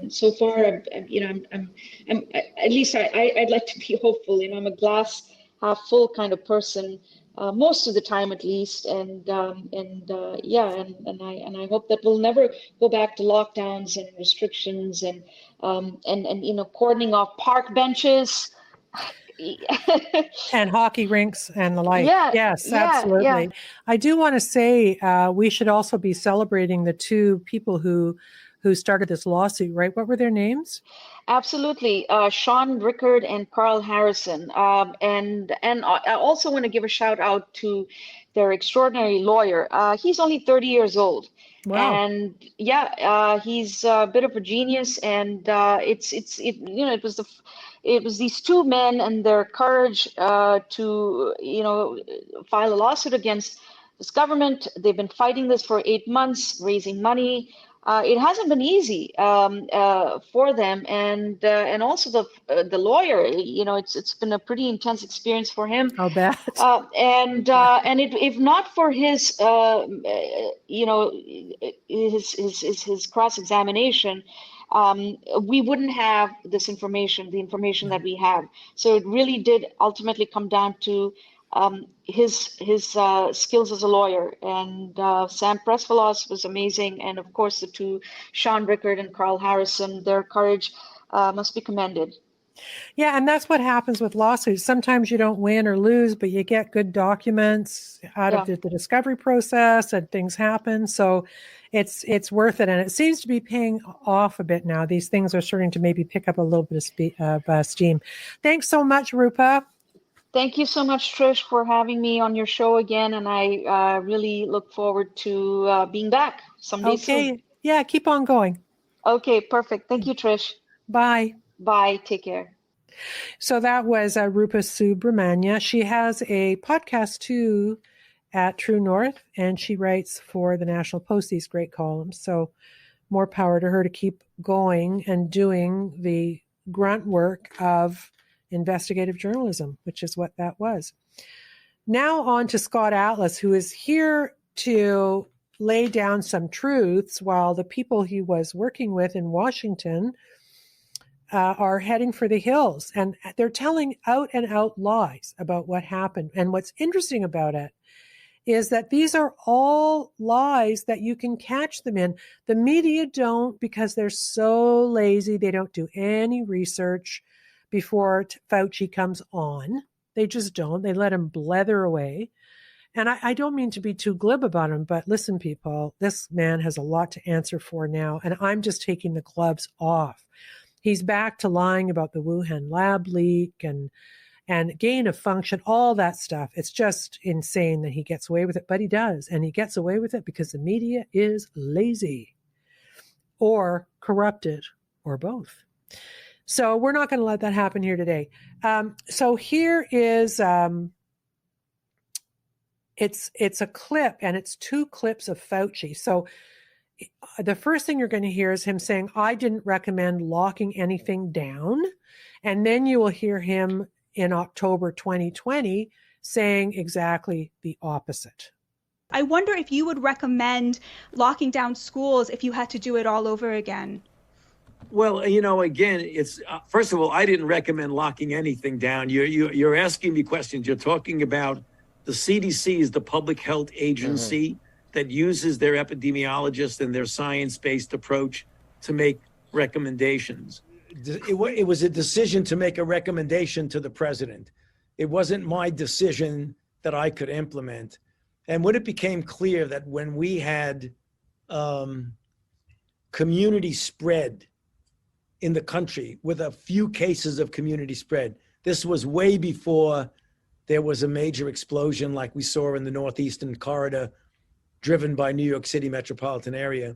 so far, at least I'd like to be hopeful. I'm a glass half full kind of person, most of the time at least. And I hope that we'll never go back to lockdowns and restrictions and cordoning off park benches. And hockey rinks and the like. Yeah, Yes, yeah, absolutely. yeah. I do want to say we should also be celebrating the two people who started this lawsuit, right? What were their names? Absolutely. Sean Rickard and Carl Harrison. And I also want to give a shout out to their extraordinary lawyer. He's only 30 years old. Wow. And yeah, he's a bit of a genius. And it was these two men and their courage to file a lawsuit against this government. They've been fighting this for 8 months, raising money. It hasn't been easy for them, and also the lawyer. It's been a pretty intense experience for him. I'll bet. If not for his his cross-examination, we wouldn't have this information, the information that we have. So it really did ultimately come down to his skills as a lawyer. And Sam Presvelos was amazing, and of course the two, Sean Rickard and Carl Harrison, their courage must be commended. Yeah, and that's what happens with lawsuits. Sometimes you don't win or lose, but you get good documents out of the discovery process, and things happen. So it's worth it, and it seems to be paying off a bit now. These things are starting to maybe pick up a little bit of steam. Thanks so much, Rupa. Thank you so much, Trish, for having me on your show again, and I really look forward to being back someday soon. Yeah, keep on going. Okay, perfect. Thank you, Trish. Bye. Bye. Take care. So that was Rupa Subramanya. She has a podcast too at True North, and she writes for the National Post these great columns. So more power to her to keep going and doing the grunt work of investigative journalism, which is what that was. Now on to Scott Atlas, who is here to lay down some truths while the people he was working with in Washington are heading for the hills. And they're telling out and out lies about what happened. And what's interesting about it is that these are all lies that you can catch them in. The media don't, because they're so lazy. They don't do any research before Fauci comes on. They just don't. They let him blether away. And I don't mean to be too glib about him, but listen, people, this man has a lot to answer for now. And I'm just taking the gloves off. He's back to lying about the Wuhan lab leak and gain of function, all that stuff. It's just insane that he gets away with it, but he does. And he gets away with it because the media is lazy or corrupted or both. So we're not going to let that happen here today. So here is, it's a clip, and it's two clips of Fauci. So the first thing you're going to hear is him saying, I didn't recommend locking anything down. And then you will hear him in October 2020 saying exactly the opposite. I wonder if you would recommend locking down schools if you had to do it all over again. Well, again, it's first of all, I didn't recommend locking anything down. You're asking me questions. You're talking about the CDC is the public health agency that uses their epidemiologists and their science-based approach to make recommendations. It was a decision to make a recommendation to the president. It wasn't my decision that I could implement. And when it became clear that when we had community spread in the country with a few cases of community spread, this was way before there was a major explosion like we saw in the Northeastern corridor driven by New York City metropolitan area,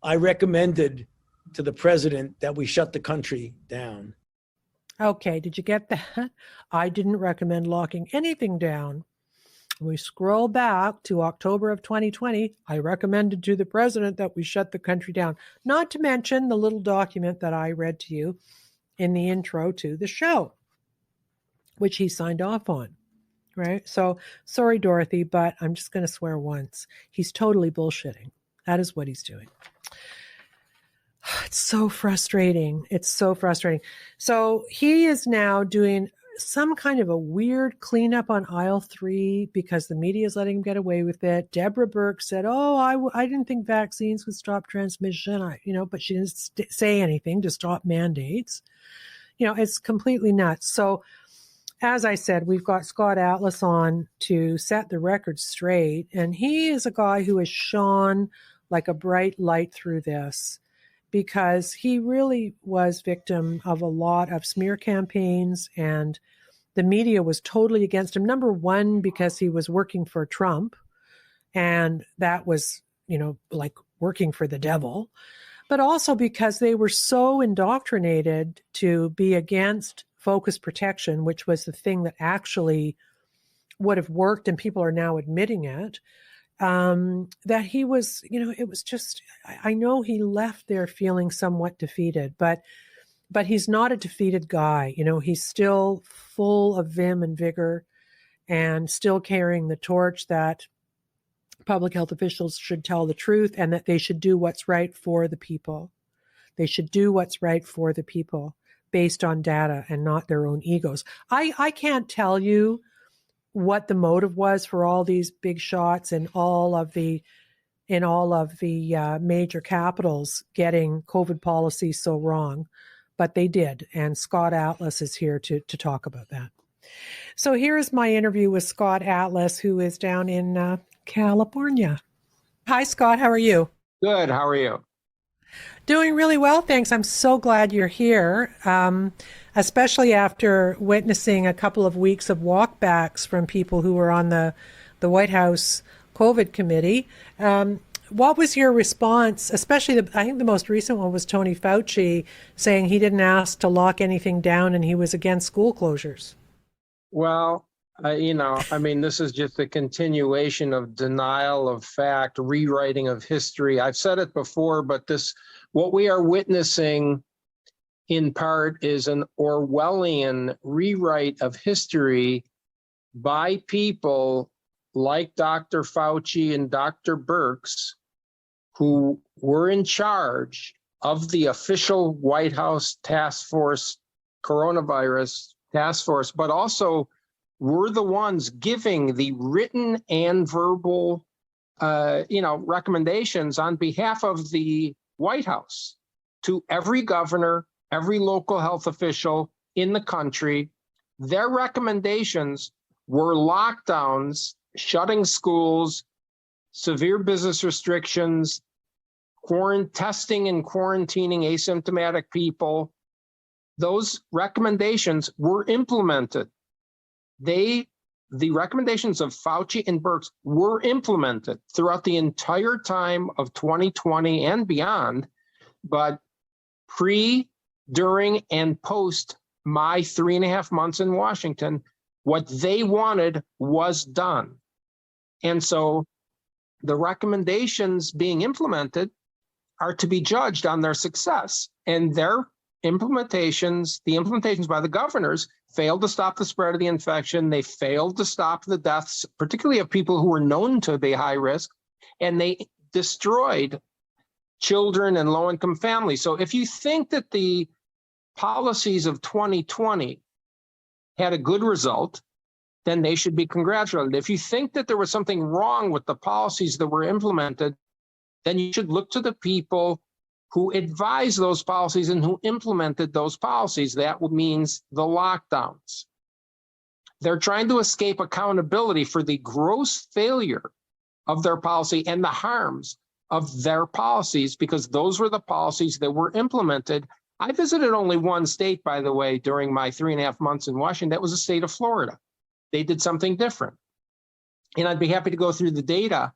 I recommended to the president that we shut the country down. Okay, did you get that? I didn't recommend locking anything down. We scroll back to October of 2020. I recommended to the president that we shut the country down, not to mention the little document that I read to you in the intro to the show, which he signed off on, right? So sorry, Dorothy, but I'm just going to swear once. He's totally bullshitting. That is what he's doing. It's so frustrating. It's so frustrating. So he is now doing some kind of a weird cleanup on aisle 3 because the media is letting him get away with it. Deborah Birx said, I didn't think vaccines would stop transmission, but she didn't say anything to stop mandates. It's completely nuts. So as I said, we've got Scott Atlas on to set the record straight. And he is a guy who has shone like a bright light through this, because he really was victim of a lot of smear campaigns, and the media was totally against him. Number one, because he was working for Trump, and that was, like working for the devil, but also because they were so indoctrinated to be against focus protection, which was the thing that actually would have worked, and people are now admitting it. That he was, it was just, I know he left there feeling somewhat defeated, but he's not a defeated guy. He's still full of vim and vigor and still carrying the torch that public health officials should tell the truth and that they should do what's right for the people. They should do what's right for the people based on data and not their own egos. I can't tell you what the motive was for all these big shots and all of the major capitals getting COVID policy so wrong, but they did. And Scott Atlas is here to talk about that. So here's my interview with Scott Atlas, who is down in California. Hi, Scott. How are you? Good. How are you? Doing really well, thanks. I'm so glad you're here, especially after witnessing a couple of weeks of walkbacks from people who were on the White House COVID committee. What was your response, especially I think the most recent one was Tony Fauci saying he didn't ask to lock anything down and he was against school closures? Well, this is just a continuation of denial of fact, rewriting of history. I've said it before, but what we are witnessing in part is an Orwellian rewrite of history by people like Dr. Fauci and Dr. Birx, who were in charge of the official White House task force, coronavirus task force, but also were the ones giving the written and verbal, recommendations on behalf of the White House to every governor, every local health official in the country. Their recommendations were lockdowns, shutting schools, severe business restrictions, testing and quarantining asymptomatic people. Those recommendations were implemented. The recommendations of Fauci and Birx were implemented throughout the entire time of 2020 and beyond, but pre, during, and post my 3.5 months in Washington, what they wanted was done. And so the recommendations being implemented are to be judged on their success, and their implementations, the implementations by the governors, failed to stop the spread of the infection. They failed to stop the deaths, particularly of people who were known to be high risk, and they destroyed children and low-income families. So if you think that the policies of 2020 had a good result, then they should be congratulated. If you think that there was something wrong with the policies that were implemented, then you should look to the people who advised those policies and who implemented those policies. That means the lockdowns. They're trying to escape accountability for the gross failure of their policy and the harms of their policies, because those were the policies that were implemented. I visited only one state, by the way, during my 3.5 months in Washington. That was the state of Florida. They did something different. And I'd be happy to go through the data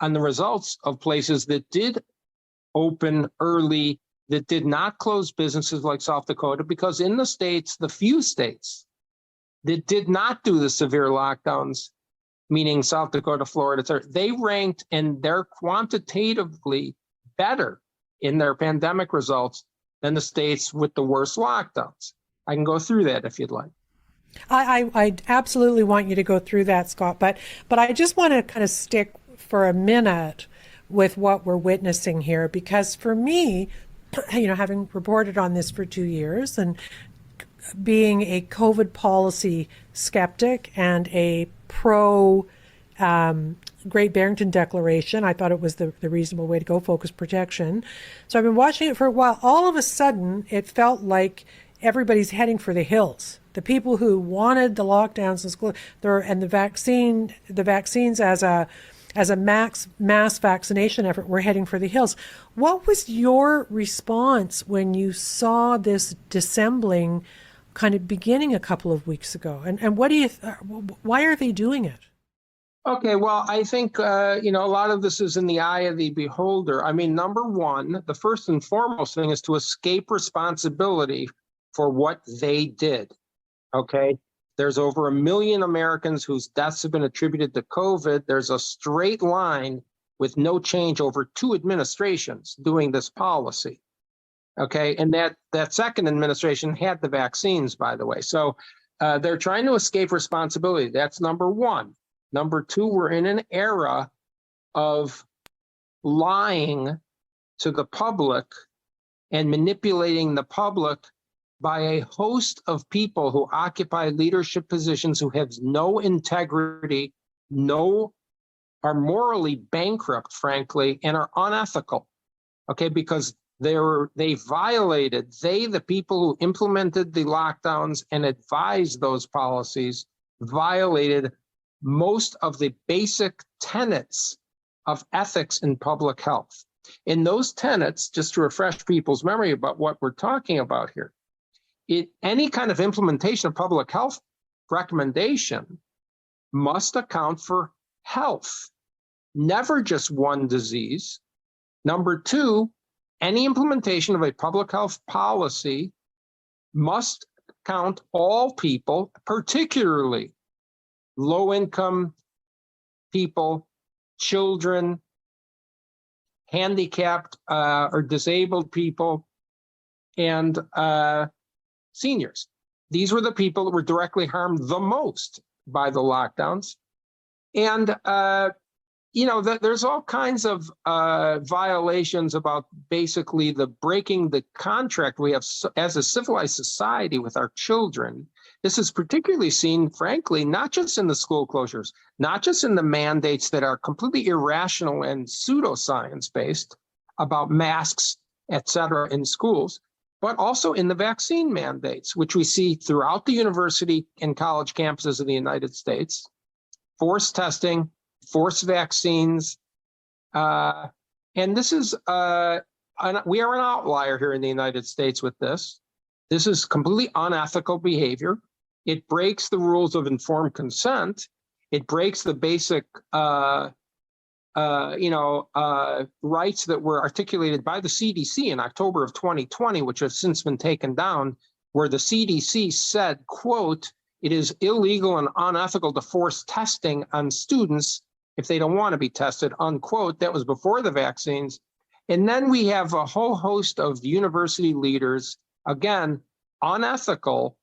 on the results of places that did open early, that did not close businesses like South Dakota, because in the states, the few states that did not do the severe lockdowns, meaning South Dakota, Florida, they ranked, and they're quantitatively better in their pandemic results than the states with the worst lockdowns. I can go through that if you'd like. I absolutely want you to go through that, Scott, but I just want to kind of stick for a minute with what we're witnessing here, because for me, having reported on this for 2 years and being a COVID policy skeptic and a pro Great Barrington Declaration, I thought it was the reasonable way to go, focus protection. So I've been watching it for a while. All of a sudden, it felt like everybody's heading for the hills. The people who wanted the lockdowns in school and the vaccines as a mass vaccination effort were heading for the hills. What was your response when you saw this dissembling kind of beginning a couple of weeks ago? And what do you? Why are they doing it? Okay, well, I think, a lot of this is in the eye of the beholder. I mean, number one, the first and foremost thing is to escape responsibility for what they did, okay? There's over 1 million Americans whose deaths have been attributed to COVID. There's a straight line with no change over 2 administrations doing this policy, okay? And that second administration had the vaccines, by the way. So they're trying to escape responsibility. That's number one. Number two, we're in an era of lying to the public and manipulating the public by a host of people who occupy leadership positions who have no integrity, are morally bankrupt, frankly, and are unethical, okay, because the people who implemented the lockdowns and advised those policies violated most of the basic tenets of ethics in public health. In those tenets, just to refresh people's memory about what we're talking about here, any kind of implementation of public health recommendation must account for health, never just one disease. Number two, any implementation of a public health policy must count all people, particularly low-income people, children, handicapped or disabled people, and seniors. These were the people that were directly harmed the most by the lockdowns. And, there's all kinds of violations about basically the breaking the contract we have as a civilized society with our children. This is particularly seen, frankly, not just in the school closures, not just in the mandates that are completely irrational and pseudoscience-based about masks, et cetera, in schools, but also in the vaccine mandates, which we see throughout the university and college campuses of the United States. Forced testing, forced vaccines. And this is, we are an outlier here in the United States with this. This is completely unethical behavior. It breaks the rules of informed consent. It breaks the basic, rights that were articulated by the CDC in October of 2020, which have since been taken down, where the CDC said, quote, "It is illegal and unethical to force testing on students if they don't want to be tested," unquote. That was before the vaccines. And then we have a whole host of university leaders, again, unethical,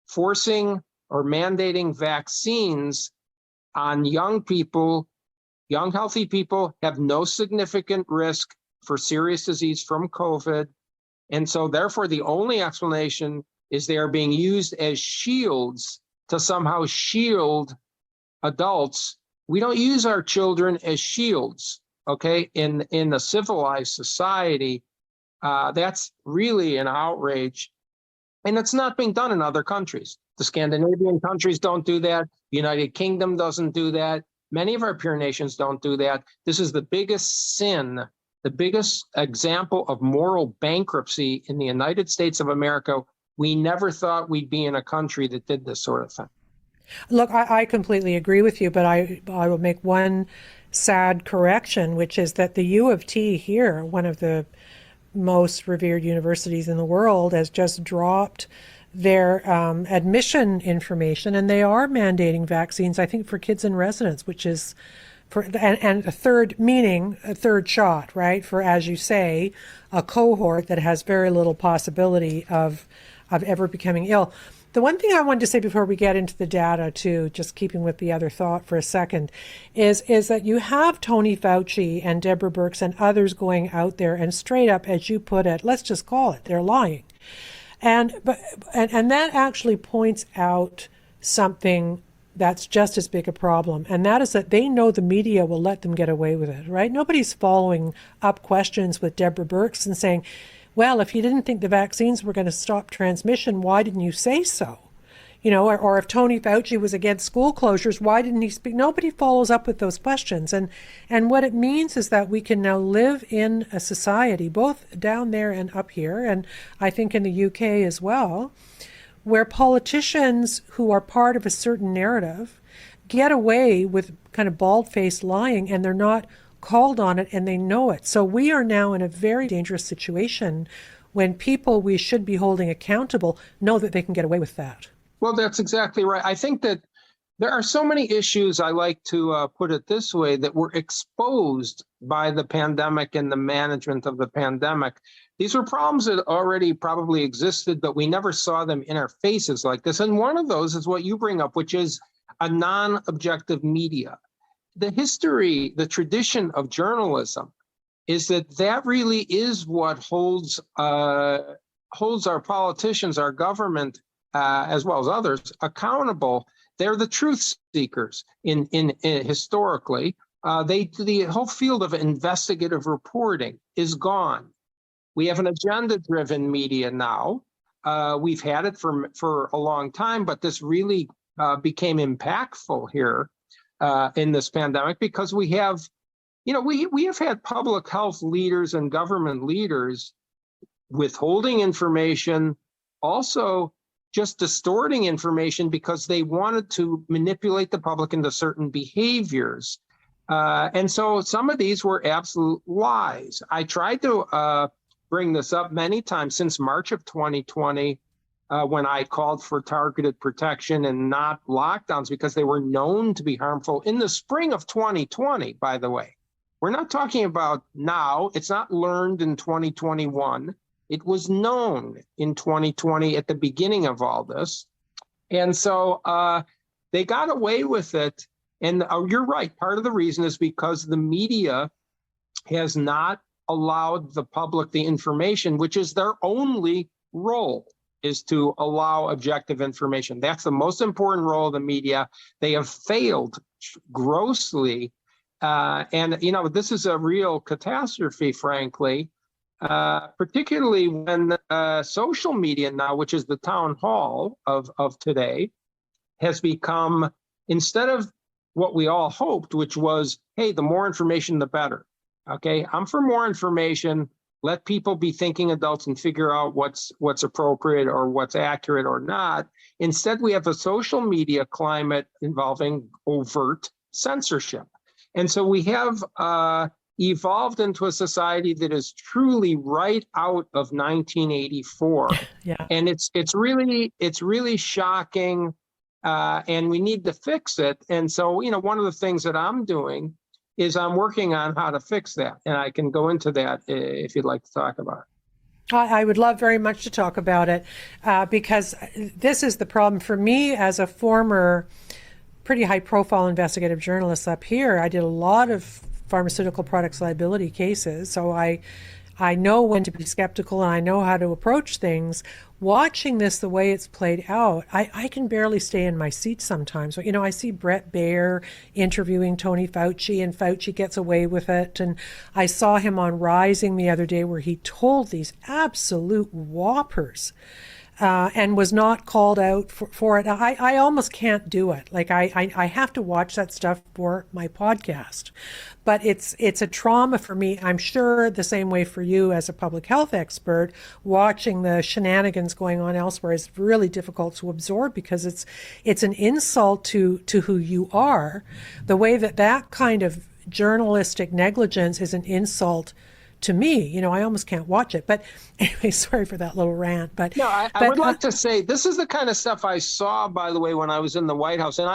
forcing or mandating vaccines on young people, young healthy people have no significant risk for serious disease from COVID. And so therefore the only explanation is they are being used as shields to somehow shield adults. We don't use our children as shields, okay? In a civilized society, that's really an outrage. And it's not being done in other countries. The Scandinavian countries don't do that. The United Kingdom doesn't do that. Many of our peer nations don't do that. This is the biggest sin, the biggest example of moral bankruptcy in the United States of America. We never thought we'd be in a country that did this sort of thing. Look, I completely agree with you, but I will make one sad correction, which is that the U of T here, one of the most revered universities in the world, has just dropped their admission information, and they are mandating vaccines, I think, for kids in residence, which is for and a third, meaning a third shot, right? For, as you say, a cohort that has very little possibility of ever becoming ill. The one thing I wanted to say before we get into the data, too, just keeping with the other thought for a second, is that you have Tony Fauci and Deborah Birx and others going out there and straight up, as you put it, let's just call it, they're lying. And that actually points out something that's just as big a problem, and that is that they know the media will let them get away with it, right? Nobody's following up questions with Deborah Birx and saying, well, if you didn't think the vaccines were going to stop transmission, why didn't you say so? You know, or if Tony Fauci was against school closures, why didn't he speak? Nobody follows up with those questions. And what it means is that we can now live in a society, both down there and up here, and I think in the UK as well, where politicians who are part of a certain narrative get away with kind of bald-faced lying, and they're not called on it, and they know it. So we are now in a very dangerous situation when people we should be holding accountable know that they can get away with that. Well, that's exactly right. I think that there are so many issues, I like to put it this way, that were exposed by the pandemic and the management of the pandemic. These were problems that already probably existed, but we never saw them in our faces like this. And one of those is what you bring up, which is a non-objective media. The history, the tradition of journalism is that really is what holds our politicians, our government, as well as others, accountable. They're the truth seekers in historically. The whole field of investigative reporting is gone. We have an agenda-driven media now. We've had it for a long time, but this really became impactful here in this pandemic because we have had public health leaders and government leaders withholding information, also just distorting information because they wanted to manipulate the public into certain behaviors. And so some of these were absolute lies. I tried to bring this up many times since March of 2020 when I called for targeted protection and not lockdowns because they were known to be harmful in the spring of 2020, by the way. We're not talking about now. It's not learned in 2021. It was known in 2020 at the beginning of all this. And so they got away with it. And you're right. Part of the reason is because the media has not allowed the public the information, which is their only role, is to allow objective information. That's the most important role of the media. They have failed grossly. And, this is a real catastrophe, frankly. Particularly when social media now, which is the town hall of today, has become, instead of what we all hoped, which was, hey, the more information, the better. Okay, I'm for more information. Let people be thinking adults and figure out what's appropriate or what's accurate or not. Instead, we have a social media climate involving overt censorship. And so we have evolved into a society that is truly right out of 1984. Yeah. And it's really shocking, and we need to fix it. And so, one of the things that I'm doing is I'm working on how to fix that. And I can go into that if you'd like to talk about it. I would love very much to talk about it because this is the problem for me as a former pretty high profile investigative journalist up here. I did a lot of pharmaceutical products liability cases, so I know when to be skeptical and I know how to approach things. Watching this the way it's played out, I can barely stay in my seat sometimes. You know, I see Brett Baer interviewing Tony Fauci, and Fauci gets away with it. And I saw him on Rising the other day where he told these absolute whoppers and was not called out for it. I almost can't do it. Like I have to watch that stuff for my podcast. But it's a trauma for me. I'm sure the same way for you as a public health expert. Watching the shenanigans going on elsewhere is really difficult to absorb because it's an insult to who you are. The way that kind of journalistic negligence is an insult to me. You know, I almost can't watch it. But anyway, sorry for that little rant. But no, I would like to say this is the kind of stuff I saw, by the way, when I was in the White House. And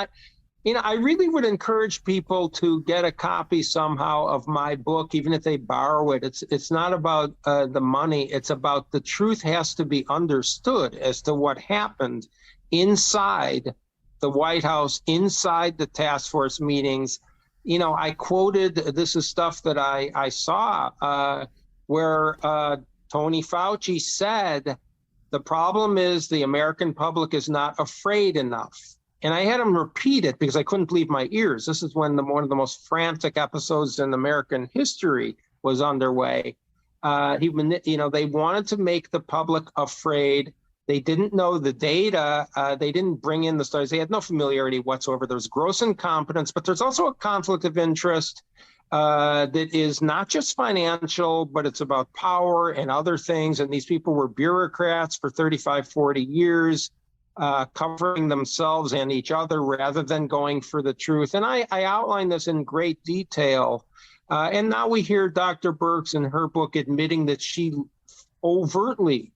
I really would encourage people to get a copy somehow of my book, even if they borrow it. It's not about the money. It's about the truth has to be understood as to what happened inside the White House, inside the task force meetings. You know, I quoted, this is stuff that I saw where Tony Fauci said, the problem is the American public is not afraid enough. And I had him repeat it because I couldn't believe my ears. This is when one of the most frantic episodes in American history was underway. They wanted to make the public afraid. They didn't know the data. They didn't bring in the studies. They had no familiarity whatsoever. There's gross incompetence, but there's also a conflict of interest that is not just financial, but it's about power and other things. And these people were bureaucrats for 35, 40 years. Covering themselves and each other rather than going for the truth. And I outline this in great detail. And now we hear Dr. Birx in her book admitting that she overtly,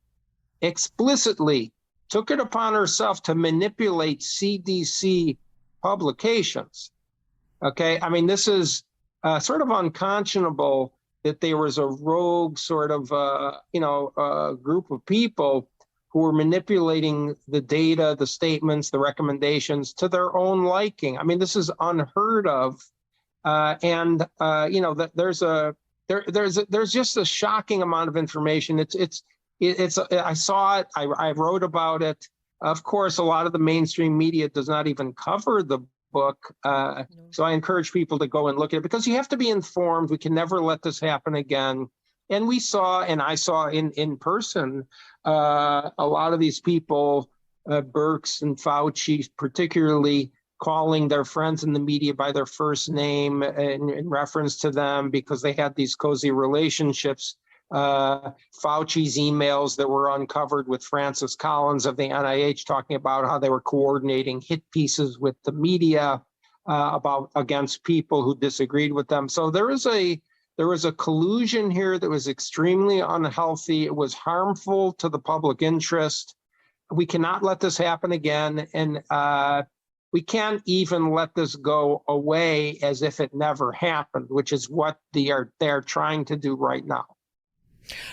explicitly took it upon herself to manipulate CDC publications. Okay, I mean, this is sort of unconscionable that there was a rogue sort of, group of people who were manipulating the data, the statements, the recommendations to their own liking. I mean, this is unheard of, there's just a shocking amount of information. I saw it. I wrote about it. Of course, a lot of the mainstream media does not even cover the book, so I encourage people to go and look at it because you have to be informed. We can never let this happen again. And I saw in person, a lot of these people, Birx and Fauci, particularly calling their friends in the media by their first name in reference to them because they had these cozy relationships. Fauci's emails that were uncovered with Francis Collins of the NIH talking about how they were coordinating hit pieces with the media against people who disagreed with them. So there was a collusion here that was extremely unhealthy. It was harmful to the public interest. We cannot let this happen again. And we can't even let this go away as if it never happened, which is what they're trying to do right now.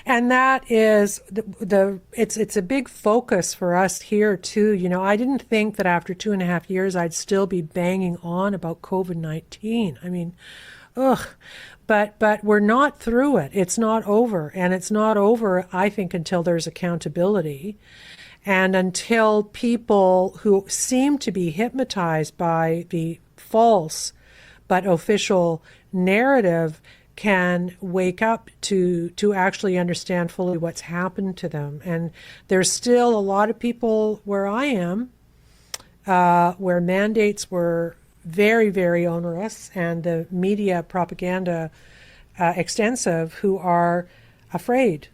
And that is it's a big focus for us here too. You know, I didn't think that after 2.5 years I'd still be banging on about COVID-19. I mean, but we're not through it. It's not over. And it's not over, I think, until there's accountability and until people who seem to be hypnotized by the false but official narrative can wake up to actually understand fully what's happened to them. And there's still a lot of people where I am, where mandates were very, very onerous and the media propaganda extensive, who are afraid.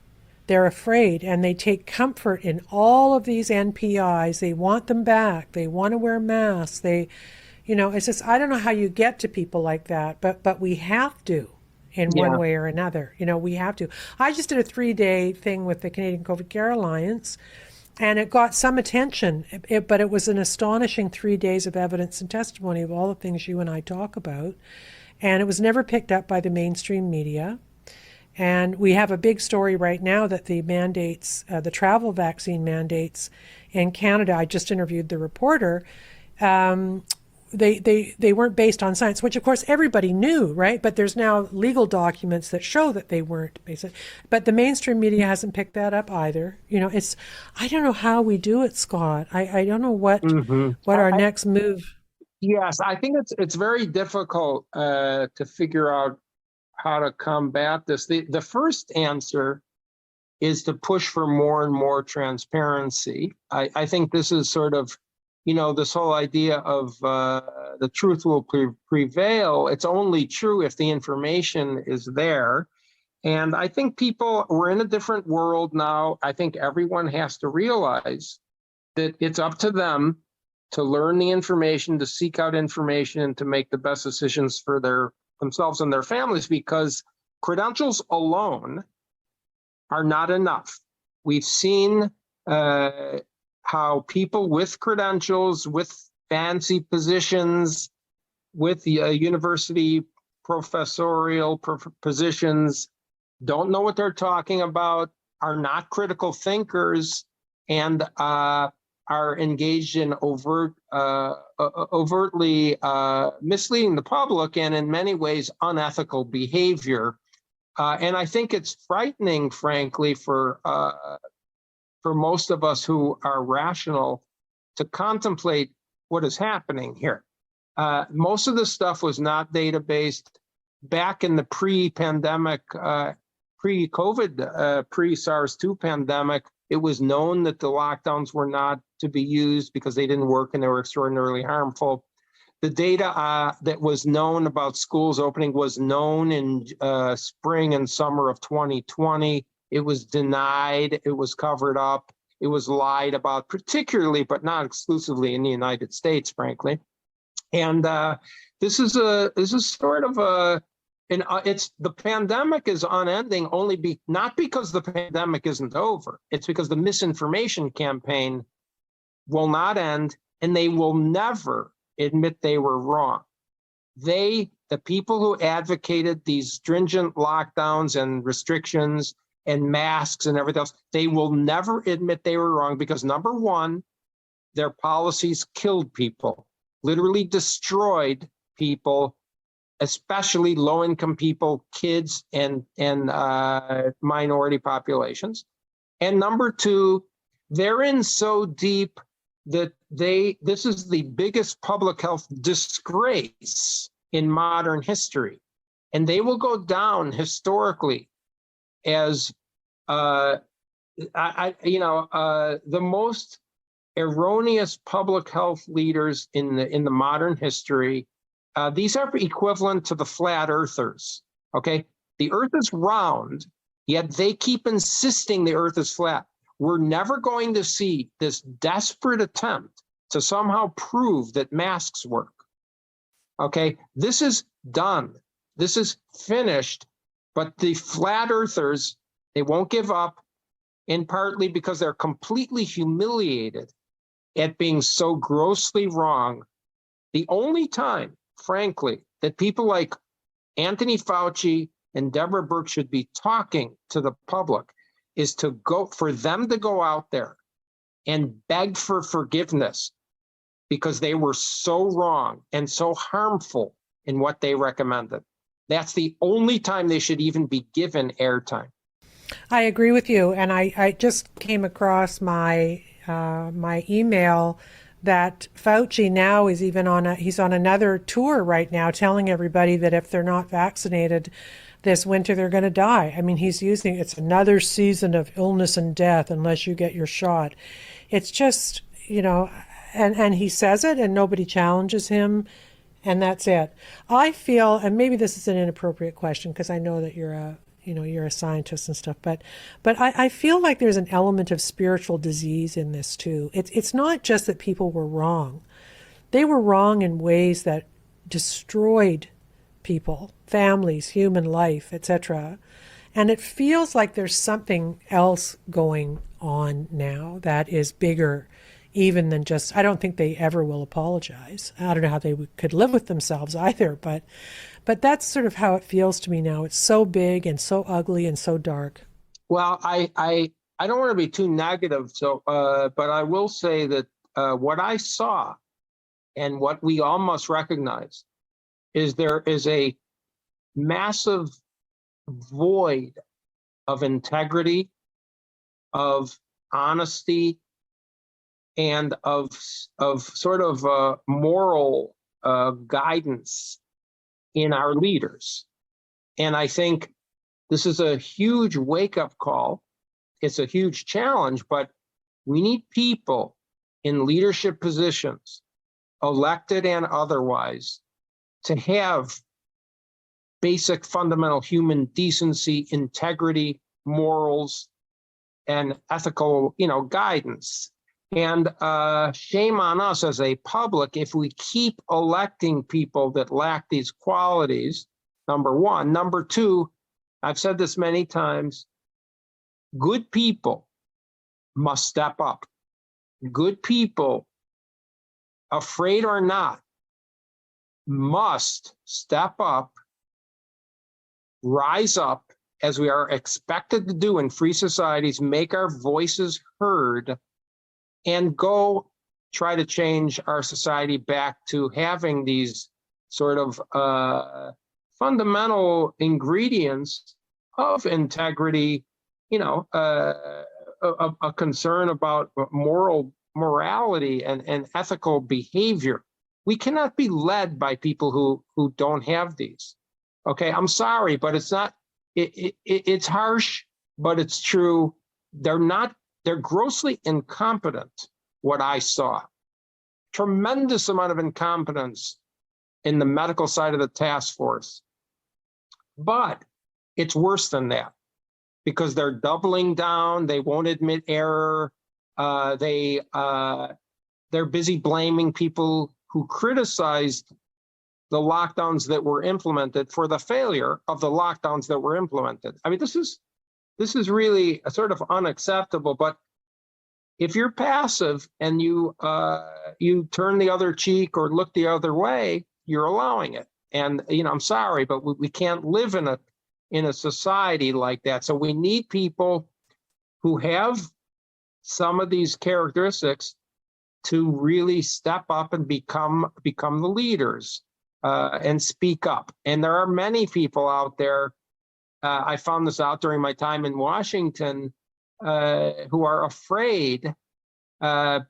They're afraid and they take comfort in all of these NPIs. They want them back. They want to wear masks. It's just, I don't know how you get to people like that, but we have to. In one way or another, we have to. I just did a 3-day thing with the Canadian COVID Care Alliance, and it got some attention, but it was an astonishing 3 days of evidence and testimony of all the things you and I talk about, and it was never picked up by the mainstream media. And we have a big story right now that the mandates, the travel vaccine mandates in Canada, I just interviewed the reporter, they weren't based on science, which of course everybody knew, right? But there's now legal documents that show that they weren't based on, but the mainstream media hasn't picked that up either. I don't know how we do it, Scott. I don't know what our next move. Yes, I think it's very difficult to figure out how to combat this. The first answer is to push for more and more transparency. I think this is sort of, this whole idea of the truth will prevail. It's only true if the information is there. And I think we're in a different world now. I think everyone has to realize that it's up to them to learn the information, to seek out information, and to make the best decisions for themselves and their families, because credentials alone are not enough. We've seen how people with credentials, with fancy positions, with university professorial positions, don't know what they're talking about, are not critical thinkers, and are engaged in overtly misleading the public and in many ways unethical behavior. And I think it's frightening, frankly, for most of us who are rational to contemplate what is happening here. Most of this stuff was not data-based back in the pre-pandemic, pre-COVID, pre-SARS-2 pandemic. It was known that the lockdowns were not to be used because they didn't work and they were extraordinarily harmful. The data that was known about schools opening was known in spring and summer of 2020. It was denied, it was covered up, it was lied about, particularly, but not exclusively in the United States, frankly. And this is sort of the pandemic is unending not because the pandemic isn't over. It's because the misinformation campaign will not end, and they will never admit they were wrong. The people who advocated these stringent lockdowns and restrictions and masks and everything else, they will never admit they were wrong because, number one, their policies killed people, literally destroyed people, especially low-income people, kids, and minority populations. And number two, they're in so deep that this is the biggest public health disgrace in modern history. And they will go down historically as the most erroneous public health leaders in the modern history. These are equivalent to the flat earthers, okay? The earth is round, yet they keep insisting the earth is flat. We're never going to see this desperate attempt to somehow prove that masks work, okay? This is done. This is finished, but the flat earthers, they won't give up, in partly because they're completely humiliated at being so grossly wrong. The only time, frankly, that people like Anthony Fauci and Deborah Birx should be talking to the public is for them to go out there and beg for forgiveness because they were so wrong and so harmful in what they recommended. That's the only time they should even be given airtime. I agree with you. And I just came across my email that Fauci now is even he's on another tour right now telling everybody that if they're not vaccinated this winter, they're going to die. I mean, it's another season of illness and death unless you get your shot. It's just, and he says it and nobody challenges him, and that's it. I feel, and maybe this is an inappropriate question because I know that you're a scientist and stuff, but I feel like there's an element of spiritual disease in this too. It's not just that people were wrong. They were wrong in ways that destroyed people, families, human life, etc. And it feels like there's something else going on now that is bigger even than just, I don't think they ever will apologize. I don't know how they could live with themselves either, but that's sort of how it feels to me now. It's so big and so ugly and so dark. Well, I don't want to be too negative, so but I will say that what I saw and what we all must recognize is there is a massive void of integrity, of honesty, and of sort of moral guidance in our leaders. And I think this is a huge wake-up call. It's a huge challenge, but we need people in leadership positions, elected and otherwise, to have basic fundamental human decency, integrity, morals, and ethical, guidance. And shame on us as a public if we keep electing people that lack these qualities, number one. Number two, I've said this many times, good people must step up. Good people, afraid or not, must step up, rise up, as we are expected to do in free societies, make our voices heard, and go try to change our society back to having these sort of fundamental ingredients of integrity, a concern about morality and ethical behavior. We cannot be led by people who don't have these. Okay, I'm sorry, but it's not. It's harsh, but it's true. They're grossly incompetent. What I saw, tremendous amount of incompetence in the medical side of the task force. But it's worse than that, because they're doubling down. They won't admit error. They're busy blaming people who criticized the lockdowns that were implemented for the failure of the lockdowns that were implemented. I mean, this is really a sort of unacceptable. But if you're passive and you turn the other cheek or look the other way, you're allowing it. And I'm sorry, but we can't live in a society like that. So we need people who have some of these characteristics to really step up and become the leaders and speak up. And there are many people out there. I found this out during my time in Washington, who are afraid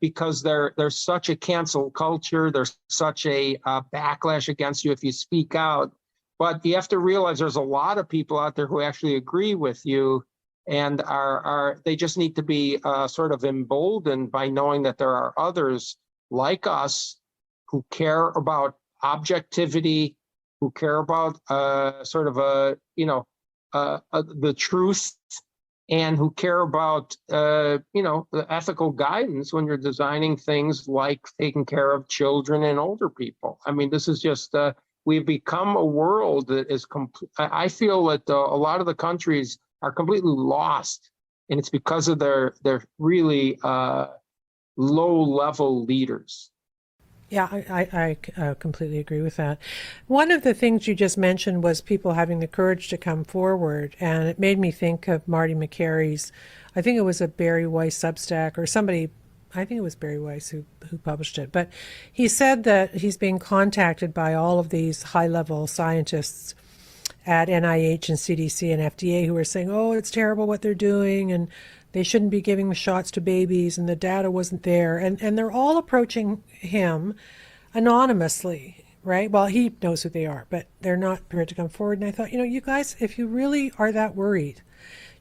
because there's such a cancel culture. There's such a backlash against you if you speak out. But you have to realize there's a lot of people out there who actually agree with you, and they just need to be sort of emboldened by knowing that there are others like us who care about objectivity, who care about sort of the truth, and who care about the ethical guidance when you're designing things like taking care of children and older people. I mean, this is just we've become a world that is I feel that a lot of the countries are completely lost, and it's because of their really low-level leaders. Yeah, I completely agree with that. One of the things you just mentioned was people having the courage to come forward, and it made me think of Marty McCary's, I think it was a Barry Weiss Substack or somebody, I think it was Barry Weiss who published it, but he said that he's being contacted by all of these high-level scientists at NIH and CDC and FDA who are saying, oh, it's terrible what they're doing, and they shouldn't be giving the shots to babies, and the data wasn't there. And they're all approaching him anonymously, right? Well, he knows who they are, but they're not prepared to come forward. And I thought, you guys, if you really are that worried,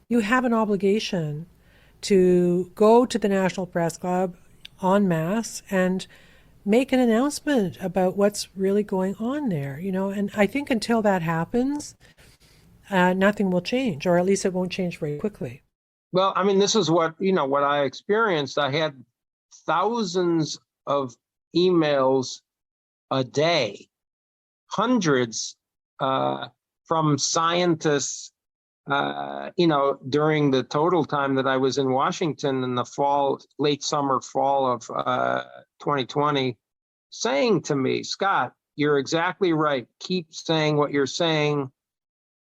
you have an obligation to go to the National Press Club en masse and make an announcement about what's really going on there, And I think until that happens, nothing will change, or at least it won't change very quickly. Well, I mean, this is what I experienced. I had thousands of emails a day, hundreds from scientists during the total time that I was in Washington in the fall, late summer, fall of 2020, saying to me, Scott, you're exactly right. Keep saying what you're saying.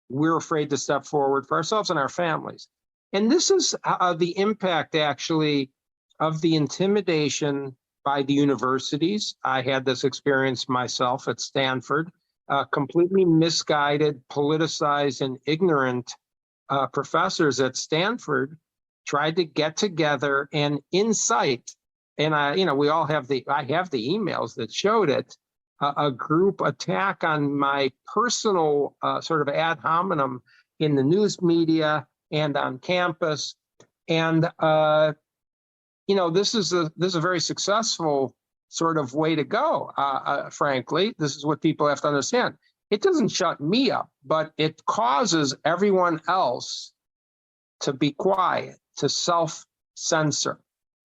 We're afraid to step forward for ourselves and our families. And this is the impact, actually, of the intimidation by the universities. I had this experience myself at Stanford. Completely misguided, politicized, and ignorant professors at Stanford tried to get together and incite, and I have the emails that showed it, a group attack on my personal sort of ad hominem in the news media and on campus. And this is a very successful sort of way to go. Frankly, this is what people have to understand. It doesn't shut me up, but it causes everyone else to be quiet, to self-censor.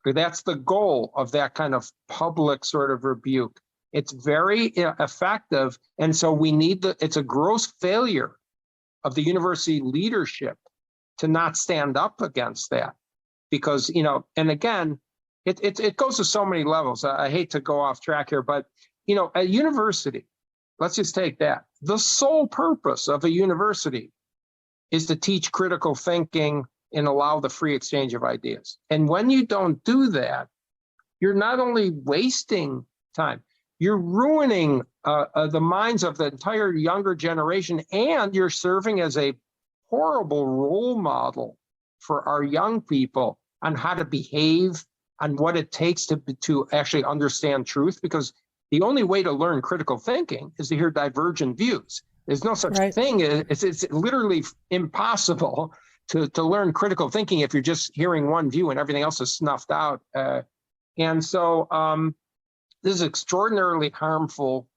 That's the goal of that kind of public sort of rebuke. It's very effective. And so it's a gross failure of the university leadership to not stand up against that. Because, and again, it goes to so many levels. I hate to go off track here, but, a university, let's just take that. The sole purpose of a university is to teach critical thinking and allow the free exchange of ideas. And when you don't do that, you're not only wasting time, you're ruining the minds of the entire younger generation, and you're serving as a horrible role model for our young people on how to behave, on what it takes to actually understand truth, because the only way to learn critical thinking is to hear divergent views. There's no such thing. It's literally impossible to learn critical thinking if you're just hearing one view and everything else is snuffed out. And so this is extraordinarily harmful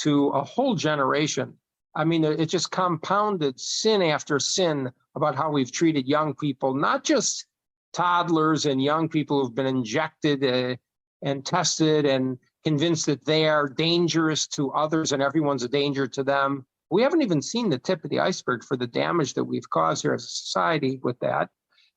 to a whole generation. I mean, it just compounded sin after sin about how we've treated young people, not just toddlers and young people who've been injected and tested and convinced that they are dangerous to others and everyone's a danger to them. We haven't even seen the tip of the iceberg for the damage that we've caused here as a society with that.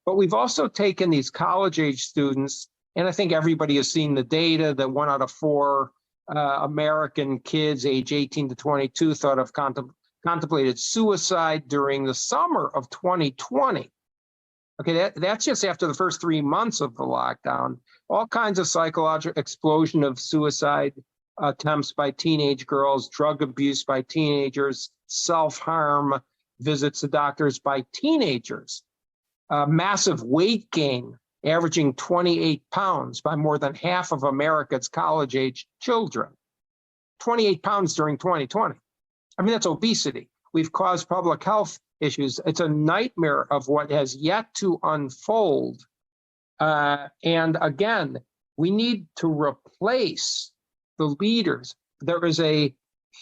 But we've also taken these college-age students, and I think everybody has seen the data that 1 out of 4 American kids age 18 to 22 thought of contemplated suicide during the summer of 2020. Okay, that's just after the first 3 months of the lockdown. All kinds of psychological explosion of suicide attempts by teenage girls, drug abuse by teenagers, self-harm, visits to doctors by teenagers, massive weight gain, averaging 28 pounds by more than half of America's college-age children. 28 pounds during 2020. I mean, that's obesity. We've caused public health issues. It's a nightmare of what has yet to unfold. And again, we need to replace the leaders. There is a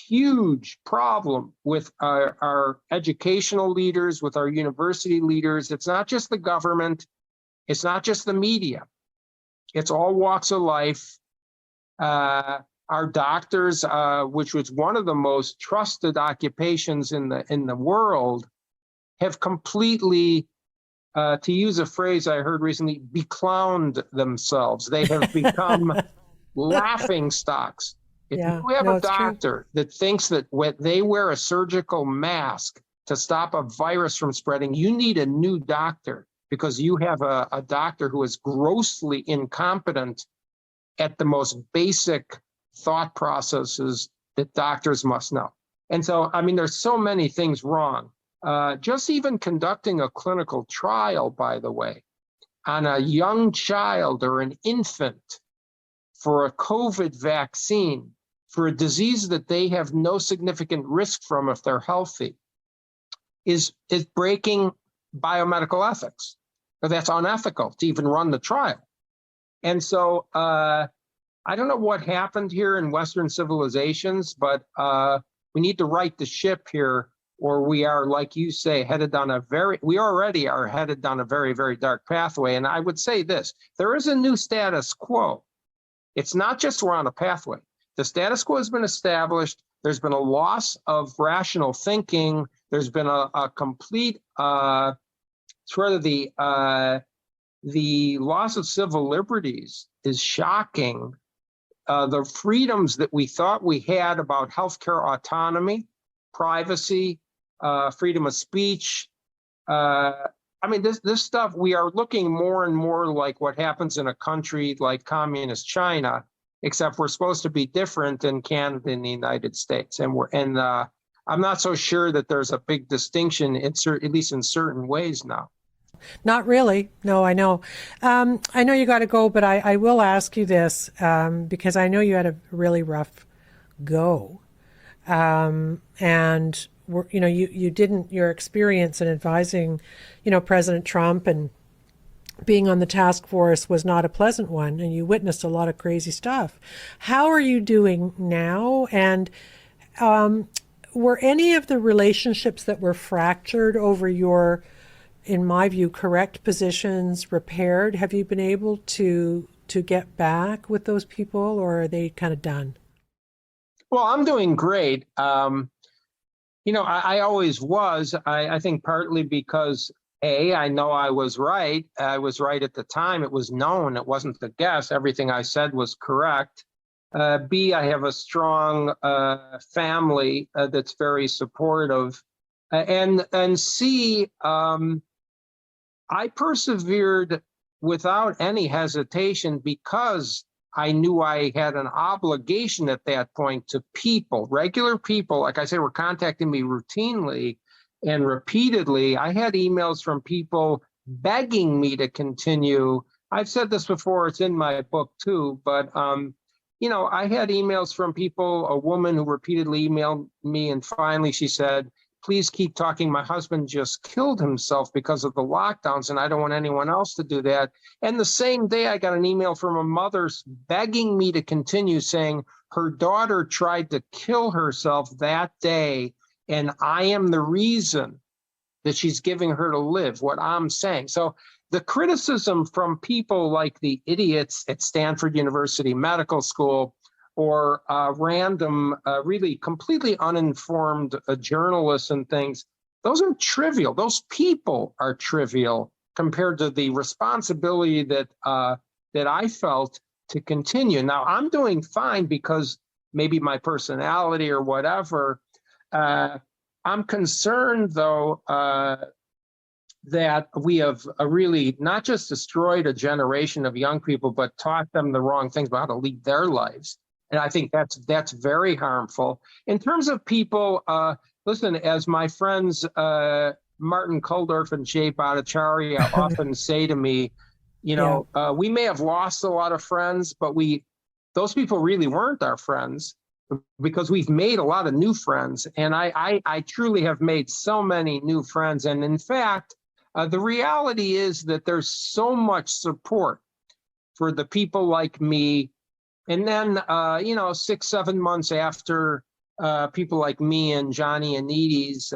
huge problem with our educational leaders, with our university leaders. It's not just the government. It's not just the media. It's all walks of life. Our doctors, which was one of the most trusted occupations in the world, have completely, to use a phrase I heard recently, beclowned themselves. They have become laughing stocks. If you have a doctor that thinks that when they wear a surgical mask to stop a virus from spreading, you need a new doctor, because you have a doctor who is grossly incompetent at the most basic thought processes that doctors must know. And so, I mean, there's so many things wrong. Just even conducting a clinical trial, by the way, on a young child or an infant for a COVID vaccine for a disease that they have no significant risk from if they're healthy is breaking biomedical ethics. That's unethical to even run the trial. And so I don't know what happened here in Western civilizations, but we need to right the ship here, or we are, like you say, we already are headed down a very, very dark pathway. And I would say this, there is a new status quo. It's not just we're on a pathway. The status quo has been established. There's been a loss of rational thinking. There's been a complete sort of the loss of civil liberties is shocking. The freedoms that we thought we had about healthcare autonomy, privacy, freedom of speech. I mean, this stuff, we are looking more and more like what happens in a country like communist China, except we're supposed to be different in Canada and the United States. And I'm not so sure that there's a big distinction, at least in certain ways now. Not really. No, I know. I know you got to go, but I will ask you this because I know you had a really rough go. And you didn't, your experience in advising, President Trump and being on the task force was not a pleasant one, and you witnessed a lot of crazy stuff. How are you doing now? And were any of the relationships that were fractured over your, in my view, correct positions repaired? Have you been able to get back with those people, or are they kind of done? Well, I'm doing great. I always was. I think partly because, A, I know I was right. I was right at the time. It was known. It wasn't a guess. Everything I said was correct. B, I have a strong family that's very supportive. And C, I persevered without any hesitation because I knew I had an obligation at that point to people, regular people. Like I said, were contacting me routinely and repeatedly. I had emails from people begging me to continue. I've said this before, it's in my book too, but I had emails from people, a woman who repeatedly emailed me, and finally she said, please keep talking. My husband just killed himself because of the lockdowns, and I don't want anyone else to do that. And the same day, I got an email from a mother begging me to continue, saying her daughter tried to kill herself that day, and I am the reason that she's giving her to live, what I'm saying. So the criticism from people like the idiots at Stanford University Medical School, or random, really completely uninformed journalists and things, those are trivial. Those people are trivial compared to the responsibility that I felt to continue. Now, I'm doing fine because maybe my personality or whatever. I'm concerned, though, that we have really not just destroyed a generation of young people, but taught them the wrong things about how to lead their lives. And I think that's very harmful. In terms of people, listen, as my friends Martin Kuldorf and Jay Bhattacharya often say to me, we may have lost a lot of friends, but those people really weren't our friends, because we've made a lot of new friends. And I truly have made so many new friends. And in fact, the reality is that there's so much support for the people like me. And then, 6-7 months after people like me and Johnny Anides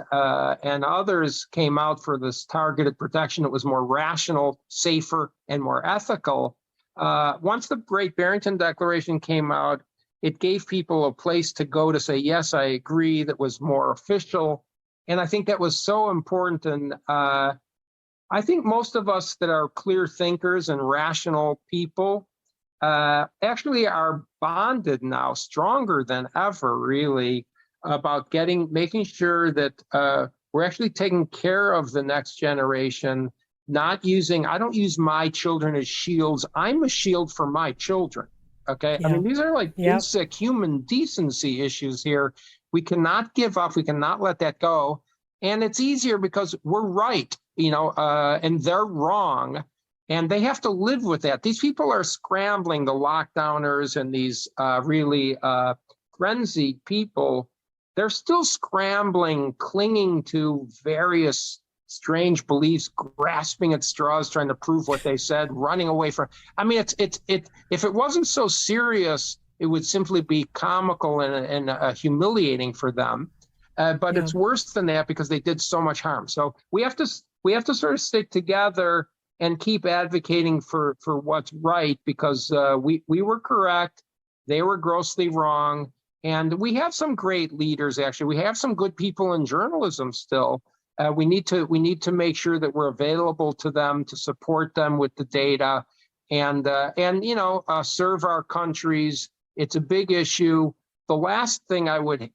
and others came out for this targeted protection, it was more rational, safer, and more ethical. Once the Great Barrington Declaration came out, it gave people a place to go to say, yes, I agree, that was more official. And I think that was so important. And I think most of us that are clear thinkers and rational people actually are bonded now, stronger than ever, really, about making sure that we're actually taking care of the next generation, I don't use my children as shields. I'm a shield for my children. Okay. Yeah. I mean, these are like basic human decency issues here. We cannot give up. We cannot let that go. And it's easier because we're right, and they're wrong. And they have to live with that. These people are scrambling, the lockdowners and these really frenzied people. They're still scrambling, clinging to various strange beliefs, grasping at straws, trying to prove what they said, running away from. I mean, if it wasn't so serious, it would simply be comical and humiliating for them. But it's worse than that because they did so much harm. So we have to sort of stick together and keep advocating for what's right, because we were correct, they were grossly wrong, And we have some great leaders, actually. We have some good people in journalism still. We need to make sure that we're available to them, to support them with the data, and serve our countries. It's a big issue. The last thing I would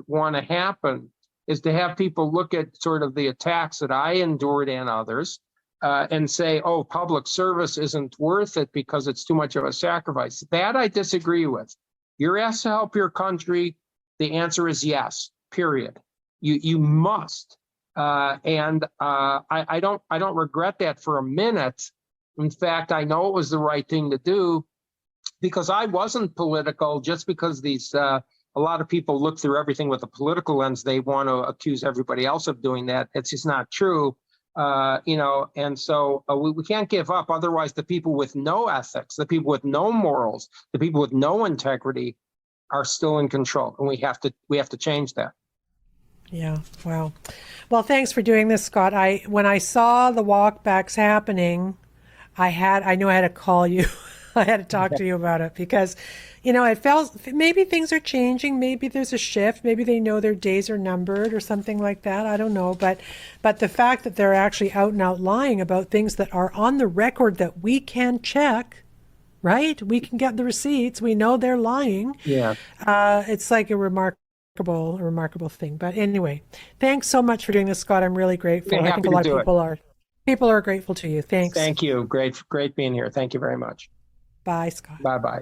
want to happen is to have people look at sort of the attacks that I endured and others, and say, oh, public service isn't worth it because it's too much of a sacrifice. That I disagree with. You're asked to help your country. The answer is yes, period. You must. I don't regret that for a minute. In fact, I know it was the right thing to do because I wasn't political. Just because a lot of people look through everything with a political lens, they want to accuse everybody else of doing that. It's just not true. And so we can't give up. Otherwise, the people with no ethics, the people with no morals, the people with no integrity are still in control. And we have to change that. Yeah. Wow. Well, thanks for doing this, Scott. When I saw the walkbacks happening, I knew I had to call you. I had to talk to you about it because, it felt maybe things are changing. Maybe there's a shift. Maybe they know their days are numbered or something like that. I don't know. But the fact that they're actually out and out lying about things that are on the record that we can check, right? We can get the receipts. We know they're lying. Yeah. It's like a remarkable thing. But anyway, thanks so much for doing this, Scott. I'm really grateful. I think a lot of people are grateful to you. Thanks. Thank you. Great being here. Thank you very much. Bye, Scott. Bye-bye.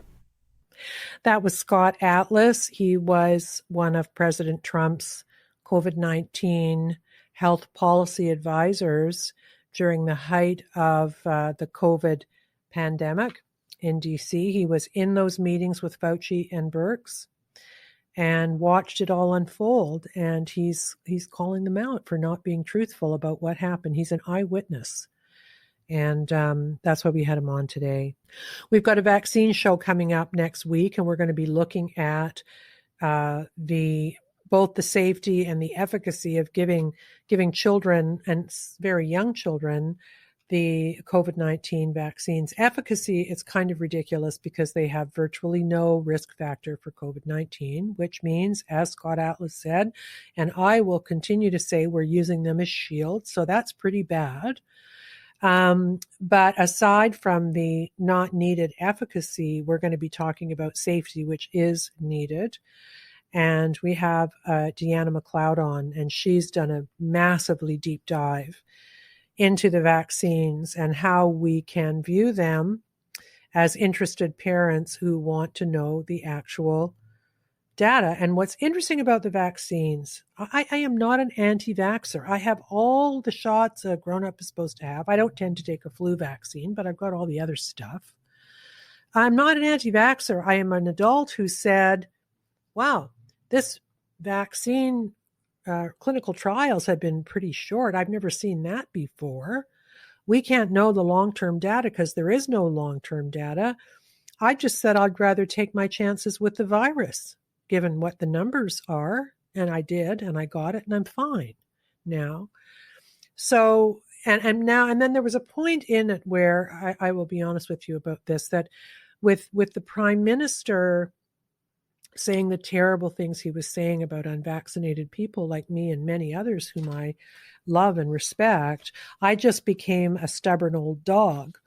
That was Scott Atlas. He was one of President Trump's COVID-19 health policy advisors during the height of the COVID pandemic in DC. He was in those meetings with Fauci and Birx and watched it all unfold. And he's calling them out for not being truthful about what happened. He's an eyewitness. And that's why we had him on today. We've got a vaccine show coming up next week, and we're going to be looking at both the safety and the efficacy of giving children and very young children the COVID-19 vaccines. Efficacy is kind of ridiculous because they have virtually no risk factor for COVID-19, which means, as Scott Atlas said, and I will continue to say, we're using them as shields. So that's pretty bad. But aside from the not needed efficacy, we're going to be talking about safety, which is needed. And we have Deanna McLeod on, and she's done a massively deep dive into the vaccines and how we can view them as interested parents who want to know the actual data. And what's interesting about the vaccines, I am not an anti-vaxxer. I have all the shots a grown-up is supposed to have. I don't tend to take a flu vaccine, but I've got all the other stuff. I'm not an anti-vaxxer. I am an adult who said, wow, this vaccine clinical trials have been pretty short. I've never seen that before. We can't know the long-term data because there is no long-term data. I just said I'd rather take my chances with the virus, given what the numbers are. And I did, and I got it, and I'm fine now. So, and then there was a point in it where I will be honest with you about this, that with the Prime Minister saying the terrible things he was saying about unvaccinated people like me and many others whom I love and respect, I just became a stubborn old dog.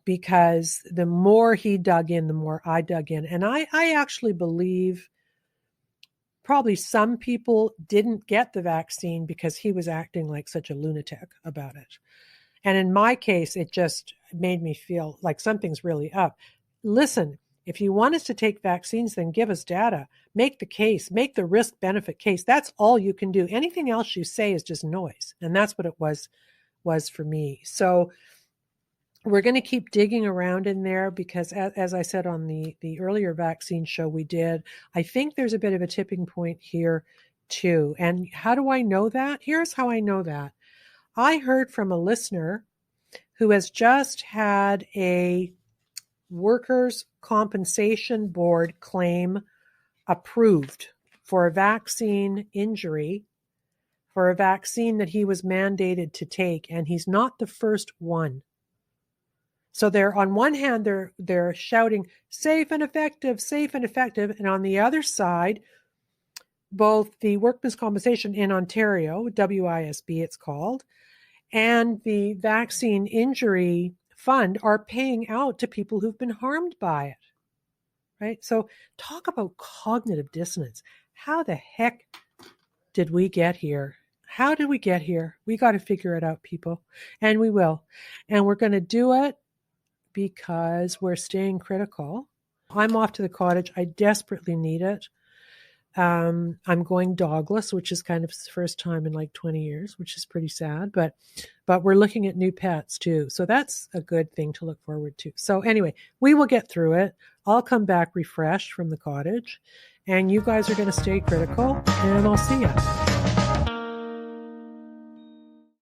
Because the more he dug in, the more I dug in. And I actually believe probably some people didn't get the vaccine because he was acting like such a lunatic about it. And in my case, it just made me feel like something's really up. Listen, if you want us to take vaccines, then give us data. Make the case, make the risk-benefit case. That's all you can do. Anything else you say is just noise. And that's what it was for me. So we're going to keep digging around in there because, as I said on the earlier vaccine show we did, I think there's a bit of a tipping point here too. And how do I know that? Here's how I know that. I heard from a listener who has just had a workers' compensation board claim approved for a vaccine injury, for a vaccine that he was mandated to take, and he's not the first one. So they're on one hand, they're shouting safe and effective, and on the other side, both the Workmen's Compensation in Ontario, WISB it's called, and the Vaccine Injury Fund are paying out to people who've been harmed by it, right? So talk about cognitive dissonance. How the heck did we get here? How did we get here? We got to figure it out, people, and we will. And we're going to do it because we're staying critical. I'm off to the cottage. I desperately need it. I'm going dogless, which is kind of the first time in like 20 years, which is pretty sad, but we're looking at new pets too. So that's a good thing to look forward to. So anyway, we will get through it. I'll come back refreshed from the cottage, and you guys are going to stay critical, and I'll see you.